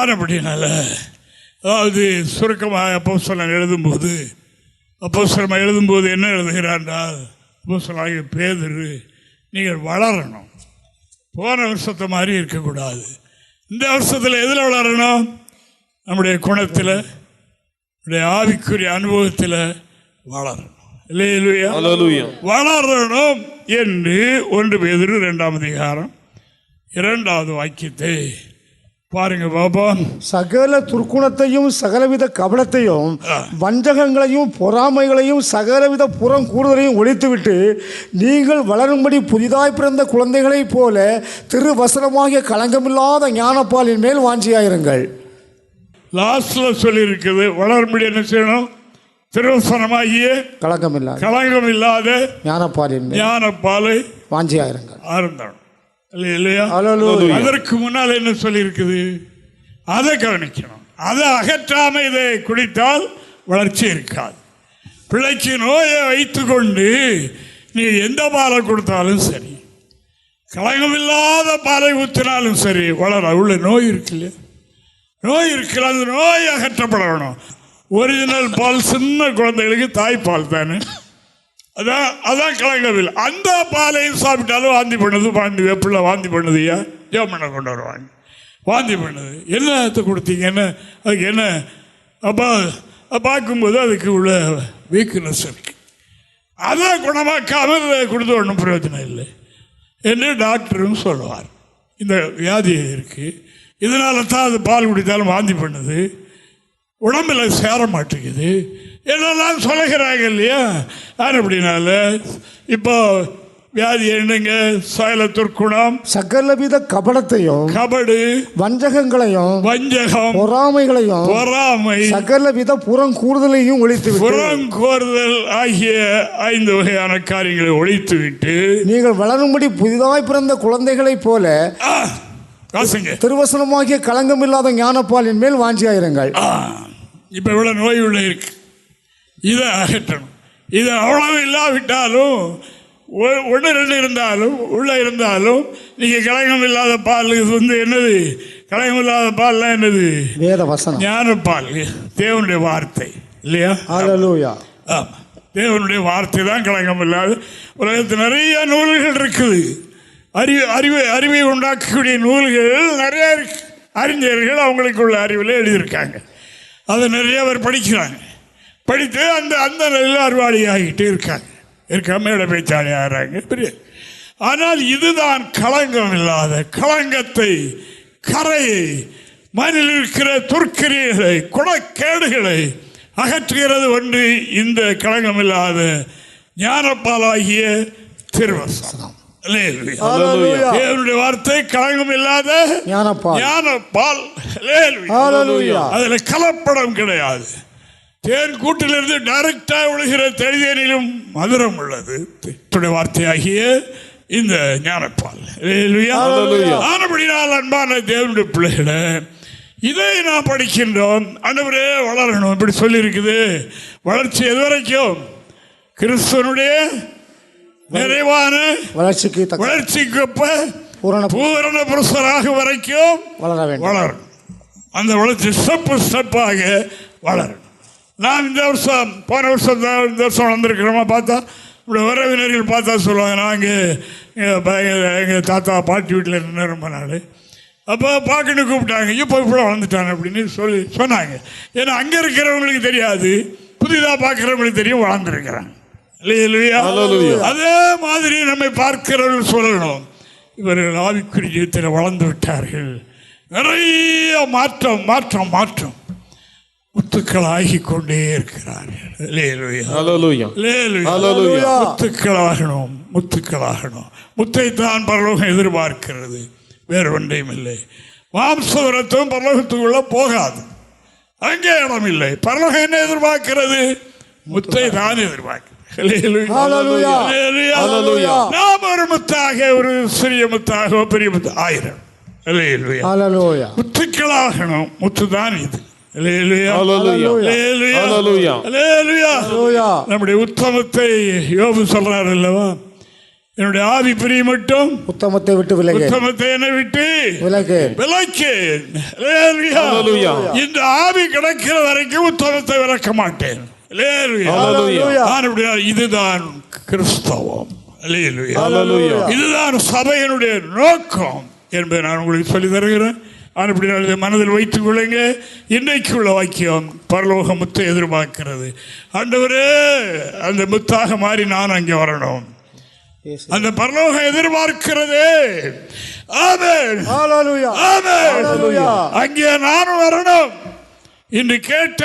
ஆனபடினால, அதாவது சுருக்கமாக அப்போஸ்தலன் எழுதும்போது என்ன எழுதுகிறார் என்றால், அப்போஸ்தலனாகிய பேதுரு, நீங்கள் வளரணும். போன வருஷத்தை மாதிரி இருக்கக்கூடாது. இந்த வருஷத்தில் எதில் வளரணும்? நம்முடைய குணத்தில், நம்முடைய ஆவிக்குரிய அனுபவத்தில் வளரணும். வளரணும் என்று 1 பேதுரு 2ஆம் அதிகாரம் 2வது வாக்கியத்தை பாருங்க பாபா. சகல துர்க்குணத்தையும் சகலவித கபலத்தையும் வஞ்சகங்களையும் பொறாமைகளையும் சகலவித புறம் கூடுதலையும் ஒழித்துவிட்டு நீங்கள் வளரும்படி புதிதாய் பிறந்த குழந்தைகளைப் போல திருவசனமாகிய களங்கமில்லாத ஞானப்பாலின் மேல் வாஞ்சியாயிருங்கள். லாஸ்ட்ல சொல்லி இருக்குது, வளரும்படி என்ன செய்யணும்? திருவசனமாகிய களங்கமில்லாத ஞானப்பாலை வாஞ்சியாயிருங்கள். அதற்கு முன்னால் என்ன சொல்லி இருக்குது? அதை கவனிக்கணும். அதை அகற்றாம இதை குடித்தால் வளர்ச்சி இருக்காது. பிள்ளைக்கு நோயை வைத்துக் கொண்டு நீ எந்த பாலை கொடுத்தாலும் சரி, களங்கமில்லாத பாலை ஊற்றினாலும் சரி, வளர உள்ள நோய் இருக்குல்ல, நோய் இருக்குல்ல, அந்த நோய் அகற்றப்படணும். ஒரிஜினல் பால் சின்ன குழந்தைகளுக்கு தாய்ப்பால் தானே, அதான் கலங்கவில்லை. அந்த பாலையும் சாப்பிட்டாலும் வாந்தி பண்ணுது, வெப்பிள்ள வாந்தி பண்ணுதுயா, ஜோமனை கொண்டு வருவாங்க, வாந்தி பண்ணுது. என்னத்தை கொடுத்தீங்கன்னு அதுக்கு என்ன? அப்போ பார்க்கும்போது அதுக்கு உள்ள வீக்னஸ் இருக்கு, அதை குணமாக்காமல் கொடுத்து ஒன்றும் பிரயோஜனம் இல்லை என்று டாக்டரும் சொல்லுவார். இந்த வியாதி இருக்குது, இதனால தான் அது பால் குடித்தாலும் வாந்தி பண்ணுது, உடம்பில் சேர மாட்டேங்குது என்னெல்லாம் சொல்லுகிறாங்க இல்லையா? அப்படினால இப்போ வியாதி என்னங்க? சகல துர்க்குணம், சகலவித கபடத்தையும், கபடு, வஞ்சகம், பொறாமை, சகலவித புறங்கூறுதலையும் ஒழித்து, புறங்கூறுதல் ஆகிய 5 வகையான காரியங்களை ஒழித்து விட்டு நீங்கள் வளரும்படி புதிதாய் பிறந்த குழந்தைகளைப் போல திருவசனமாகிய களங்கமில்லாத ஞானப்பாலின் மேல் வாஞ்சியாயிருங்கள். இப்ப இவ்வளவு நோய் உள்ள இருக்கு, இதை அகற்றணும். இது அவ்வளவு இல்லாவிட்டாலும் 1-2 இருந்தாலும் உள்ள இருந்தாலும் நீங்க களங்கம் இல்லாத பால், இது என்னது? களங்கம் இல்லாத பால்லாம் என்னது? வேத வசனம், ஞானப்பால், தேவனுடைய வார்த்தை இல்லையா? ஹல்லேலூயா. தேவனுடைய வார்த்தை தான் களங்கம் இல்லாத. உலகத்தில் நிறைய நூல்கள் இருக்குது, அறிவை உண்டாக்கக்கூடிய நூல்கள் நிறைய இருக்கு. அறிஞர்கள் அவங்களுக்குள்ள அறிவில் எழுதியிருக்காங்க, அதை நிறைய பேர் படிக்கிறாங்க. படித்து அந்த நல்ல அறிவாளி ஆகிட்டு இருக்காங்க, மேடை பேச்சாளி ஆகிறாங்க பெரிய. ஆனால் இதுதான் களங்கம் இல்லாத, களங்கத்தை, கரையை, மண்ணில் இருக்கிற துர்க்கிரியர்களை, குணக்கேடுகளை அகற்றுகிறது ஒன்று இந்த களங்கம் இல்லாத ஞானப்பாலாகிய திருவசனம். தேவனுடைய வார்த்தை களங்கம் இல்லாத ஞானப்பால். அதுல கலப்படம் கிடையாது. தேன் கூட்டிலிருந்து டைரக்டா விழுகிற தெளிதேனிலும் மதுரம் உள்ளது வார்த்தையாகிய இந்த ஞானப்பால். ஆனபடியால் அன்பான தேவனுடைய பிள்ளைகளை, இதை நான் படிக்கின்றோம். ஆண்டவரே வளரணும் இப்படி சொல்லி இருக்குது. வளர்ச்சி எது வரைக்கும்? கிறிஸ்துவனுடைய நிறைவான வளர்ச்சிக்கு பூரண புருஷராக வரைக்கும் வளரும். அந்த வளர்ச்சி ஸ்டெப்பாக வளரும். நான் இந்த வருஷம், போன வருஷம் தான் இந்த வருஷம் வளர்ந்துருக்கிறோமா பார்த்தா, இப்படி உறவினர்கள் பார்த்தா சொல்லுவாங்க, நாங்கள் எங்கள் தாத்தா பாட்டி வீட்டில் இருந்த ரொம்ப நாள், அப்போ பார்க்கன்னு கூப்பிட்டாங்க, இப்போ இப்படி வளர்ந்துட்டாங்க அப்படின்னு சொன்னாங்க. ஏன்னா அங்கே இருக்கிறவங்களுக்கு தெரியாது, புதிதாக பார்க்குறவங்களுக்கு தெரியும் வளர்ந்துருக்கிறாங்க இல்லையா? அதே மாதிரி நம்மை பார்க்கிறவர்கள் சொல்லணும், இவர்கள் ஆவிக்குரிய ஜீவிதத்தில் வளர்ந்து விட்டார்கள், நிறைய மாற்றம் முத்துக்களாகி கொண்டே இருக்கிறார்கள். முத்துக்களாகணும். முத்தைத்தான் பரலோகம் எதிர்பார்க்கிறது, வேறு ஒன்றையும் இல்லை. மாம்சவரத்தும் பரலோகத்துக்குள்ள போகாது, அங்கே இடம் இல்லை. பரலோகம் என்ன எதிர்பார்க்கிறது? முத்தை தான் எதிர்பார்க்கிறது. நாம் ஒரு முத்தாக, ஒரு சிறிய முத்தாக, பெரிய முத்து 1000 முத்துக்களாகணும். முத்துதான் இது. நம்முடைய உத்தமத்தை யோபு சொல்றாரு அல்லவா, என்னுடைய ஆவி பிரிய மட்டும் உத்தமத்தை விட்டு விலகு, உத்தமத்தை என்னை விட்டு விலக்கு. இந்த ஆவி கிடைக்கிற வரைக்கும் உத்தமத்தை விலக்க மாட்டேன். இதுதான் கிறிஸ்தவம், இதுதான் சபையினுடைய நோக்கம் என்பதை நான் உங்களுக்கு சொல்லி தருகிறேன். அப்படி மனதில் வைத்துக் கொள்ளுங்க. இன்றைக்கு உள்ள வாக்கியம் பரலோக முத்தை எதிர்பார்க்கிறது. ஆண்டவரே, அந்த முத்தாக மாறி நான் அங்கே வரணும், அந்த பரலோகம் எதிர்பார்க்கிறது. ஆமென், ஆமென். அங்கே நானும் வரணும். இன்று கேட்ட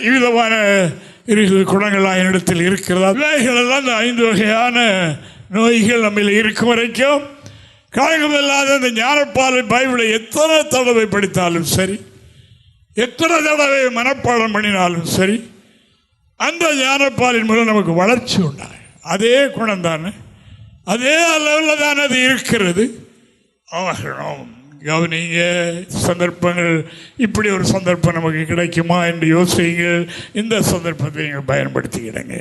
இவ்விதமான குணங்கள்லாம் என்னிடத்தில் இருக்கிறதா? இவைகளெல்லாம் இந்த 5 வகையான நோய்கள் நம்ம இருக்கும் வரைக்கும் காயமில்லாத அந்த ஞானப்பாலை பைபிளை எத்தனை தடவை படித்தாலும் சரி, எத்தனை தடவை மனப்பாடம் பண்ணினாலும் சரி, அந்த ஞானப்பாலின் மூலம் நமக்கு வளர்ச்சி உண்டாகும். அதே குணம் தானே, அதே அளவில் தான் அது இருக்கிறது. கவனிங்க, சந்தர்ப்பங்கள், இப்படி ஒரு சந்தர்ப்பம் நமக்கு கிடைக்குமா என்று யோசியுங்கள். இந்த சந்தர்ப்பத்தை நீங்கள் பயன்படுத்திக்கிடுங்க.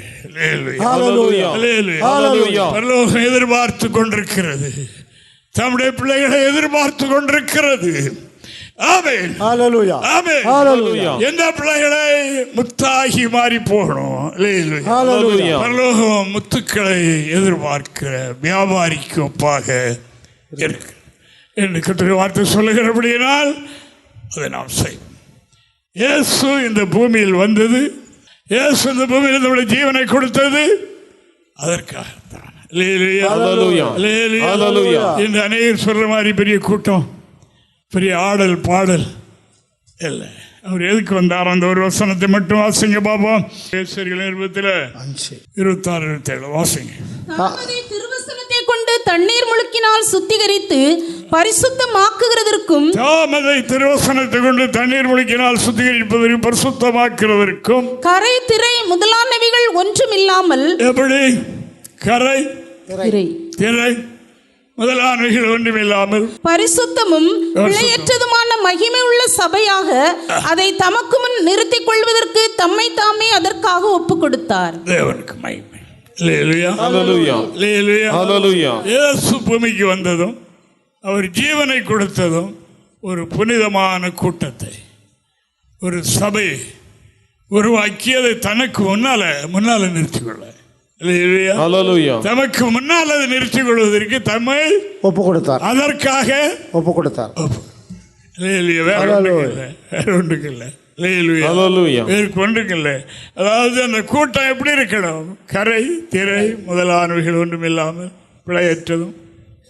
பரலோகம் எதிர்பார்த்து கொண்டிருக்கிறது, தம்முடைய பிள்ளைகளை எதிர்பார்த்து கொண்டிருக்கிறது. ஆமென். ஹalleluya ஆமென். ஹalleluya எந்த பிள்ளைகளை முத்தாகி மாறி போகணும். அல்லேலூயா. ஹalleluya பரலோகம் முத்துக்களை எதிர்பார்க்கிற வியாபாரிக்கு ஒப்பாக இருக்கு என்று கர்த்தருடைய வார்த்தை சொல்லுகிறபடியினால் அதை நாம் செய்வோம். இயேசு இந்த பூமியில் வந்தது, இயேசு இந்த பூமியில் நம்முடைய ஜீவனை கொடுத்தது அதற்காகத்தான். இன்று அநேகர் சொல்ற மாதிரி பெரிய கூட்டம், பெரிய ஆடல் பாடல் இல்லை. அவர் எதுக்கு வந்தார்? அந்த ஒரு வசனத்தை மட்டும் வாசிங்க பாப்போம். 26-27 வாசிங்க. திருவசனத்தை கொண்டு தண்ணீர் முழுக்கினால் சுத்திகரித்து பரிசுத்தமாக்குகிறதற்கும், தாமதை திருவசனத்தை கொண்டு தண்ணீர் முழுக்கினால் சுத்திகரிப்பதற்கும் பரிசுத்தமாக்குறதற்கும், கரை திரை முதலானவைகள் ஒன்றும் இல்லாமல், எப்படி கரை திரை முதலானவைகள் ஒன்றுமில்லாமல் பரிசுத்தமும் பிழையற்றதுமான மகிமை உள்ள சபையாக அதை தமக்கு முன் நிறுத்திக் கொள்வதற்கு தம்மை தாமே அதற்காக ஒப்பு கொடுத்தார். தேவனுக்கு மகிமை. அல்லேலூயா. அல்லேலூயா. அல்லேலூயா. இயேசு பூமிக்கு வந்ததும் அவர் ஜீவனை கொடுத்ததும் ஒரு புனிதமான கூட்டத்தை, ஒரு சபை உருவாக்கி அதை தனக்கு முன்னால நிறுத்திக்கொள்ள, தமக்கு முன்னால் அதை நிறுத்திக் கொள்வதற்கு தம்மை ஒப்பு கொடுத்தார். அதற்காக ஒப்பு கொடுத்தார். வேற ஒன்றுக்கு இல்லை. அதாவது அந்த கூட்டம் எப்படி இருக்கணும்? கரை திரை முதலானவைகள் ஒன்றும் இல்லாமல் பிழையற்றதும்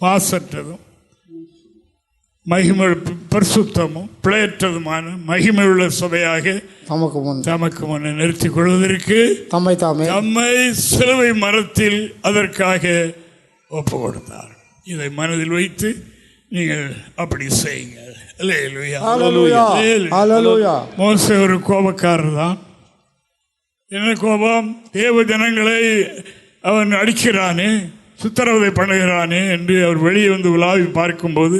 மாசற்றதும் மகிமை பரிசுத்தமும் பிழையற்றதுமான மகிமை உள்ள சபையாக தமக்கு முன் நிறுத்திக் கொள்வதற்கு தம்மை சிலுவை மரத்தில் அதற்காக ஒப்பு கொடுத்தார். இதை மனதில் வைத்து நீங்கள் அப்படி செய்யுங்க. மோசே ஒரு கோபக்காரர் தான். என்ன கோபம்? தேவ ஜனங்களை அவன் அடிக்கிறானே, சித்திரவதை பண்ணுகிறானே என்று அவர் வெளியே வந்து உலாவி பார்க்கும்போது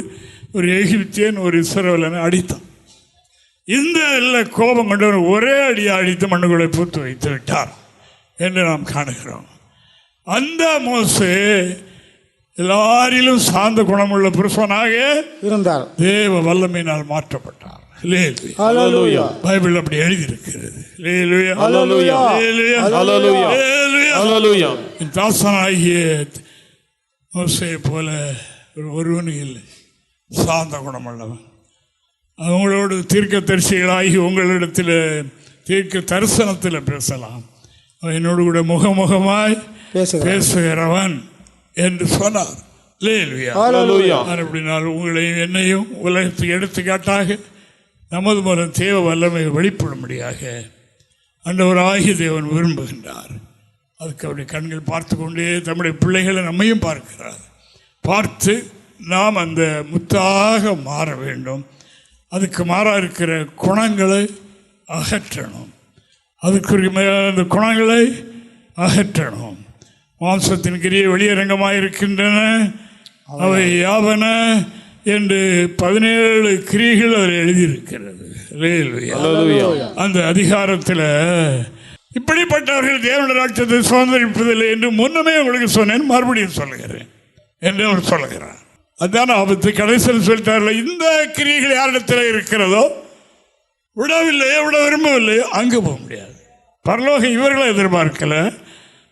ஒரு எகிப்தியன் ஒரு இஸ்ரவேலனை அடித்தான். இந்த கோபம் கொண்டவர் ஒரே அடியை அடித்து மண்ணுக்குள்ளே பூத்து வைத்து விட்டார் என்று நாம் காணுகிறோம். அந்த மோசே எல்லாரிலும் சார்ந்த குணமுள்ள புருஷனாக இருந்தார். தேவ வல்லமையினால் மாற்றப்பட்டார். பைபிள் அப்படி எழுதியிருக்கிறது. தாசனாகிய மோசே போல ஒருவனும் இல்லை, சார்ந்த குணமுள்ளவன். அவங்களோடு தீர்க்க தரிசிகளாகி உங்களிடத்தில் தீர்க்க தரிசனத்தில் பேசலாம், என்னோடு கூட முகமுகமாய் பேசுகிறவன் என்று சொன்னார். அப்படினால் உங்களையும் என்னையும் உலகத்துக்கு எடுத்துக்காட்டாக நமது மூலம் தேவ வல்லமை வெளிப்படும்படியாக ஆண்டவராகிய தேவன் விரும்புகின்றார். அதுக்கு அவருடைய கண்கள் பார்த்து கொண்டே தம்முடைய பிள்ளைகளை நம்மையும் பார்க்கிறார். பார்த்து நாம் அந்த முத்தாக மாற வேண்டும். அதுக்கு மாறாக இருக்கிற குணங்களை அகற்றணும். அதுக்குரிய அந்த குணங்களை அகற்றணும். மாம்சத்தின் கிரியை வெளியரங்கமாக இருக்கின்றன, அவை யாவன என்று 17 கிரியைகள் அதில் எழுதியிருக்கிறது. அந்த அதிகாரத்தில் இப்படிப்பட்டவர்கள் தேவனுடைய ராஜ்யத்தை சுதந்திரிப்பதில்லை என்று முன்னமே உங்களுக்கு சொன்னேன், மறுபடியும் சொல்லுகிறேன் என்று அவர் சொல்லுகிறார். அதுதான் ஆபத்து. கடைசியில் சொல்லிட்டார்கள், இந்த கிரியைகள் யாரிடத்தில் இருக்கிறதோ, விடவில்லையோ விட விரும்பவில்லையோ அங்கே போக முடியாது. பரலோகம் இவர்களை எதிர்பார்க்கல,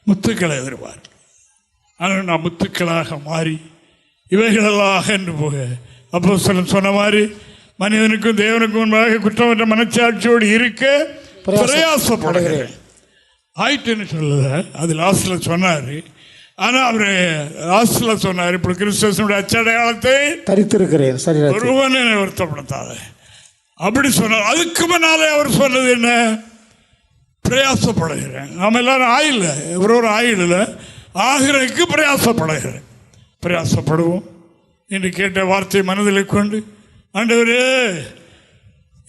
முத்துக்களை எதிர்பார்க்கல. ஆனால் நான் முத்துக்களாக மாறி இவைகளெல்லாம் என்று போக அப்போஸ்தலன் சொன்ன மாதிரி மனிதனுக்கும் தேவனுக்கும் முன்பாக குற்றமற்ற மனச்சாட்சியோடு இருக்க பிரயாசப்படுகிறேன். ஆயிட்டுன்னு சொல்லல, அது லாஸ்டில் சொன்னார். ஆனால் அவர் லாஸ்டில் சொன்னார், இப்படி கிறிஸ்துவனுடைய அச்சடையாளத்தை தரித்திருக்கிறேன், ஒருவன் என்னை வருத்தப்படுத்தாத அப்படி சொன்னார். அதுக்கு முன்னாலே அவர் சொன்னது என்ன? பிரயாசப்படுகிறேன். நாம் எல்லாரும் ஆயில்ல, ஒரு ஆயிலில் ஆகிறதுக்கு பிரயாசப்படுகிறேன். பிரயாசப்படுவோம் என்று கேட்ட வார்த்தை மனதில் கொண்டு, ஆண்டவரே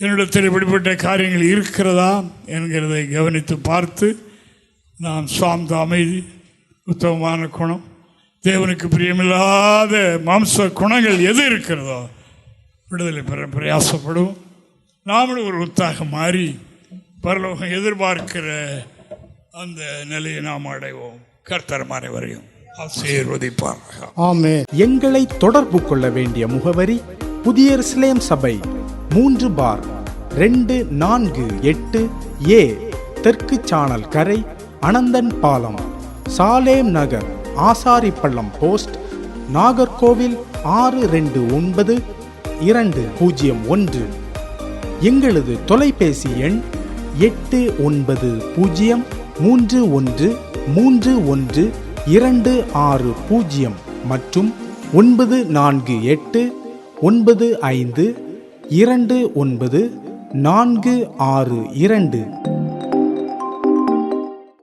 என்னிடத்தில் இப்படிப்பட்ட காரியங்கள் இருக்கிறதா என்கிறதை கவனித்து பார்த்து நாம் சாந்த அமைதி, உத்தமமான குணம், தேவனுக்கு பிரியமில்லாத மாம்ச குணங்கள் எது இருக்கிறதோ விடுதலை பெற பிரயாசப்படுவோம். நாமளும் ஒரு உத்தாக மாறி பரலோகம் எதிர்பார்க்கிற அந்த நிலையை நாம் அடைவோம். கர்த்தர் அனைவரையும் ஆசீர்வதிப்பார். ஆமென். எங்களை தொடர்பு கொள்ள வேண்டிய முகவரி: புதிய எருசலேம் சபை, 3/248 ஏ தெற்கு சானல் கரை, அனந்தன் பாலம், சாலேம் நகர், ஆசாரிப்பள்ளம் போஸ்ட், நாகர்கோவில் 629201. எங்களது தொலைபேசி எண் 8931313126 மற்றும் 94895299462.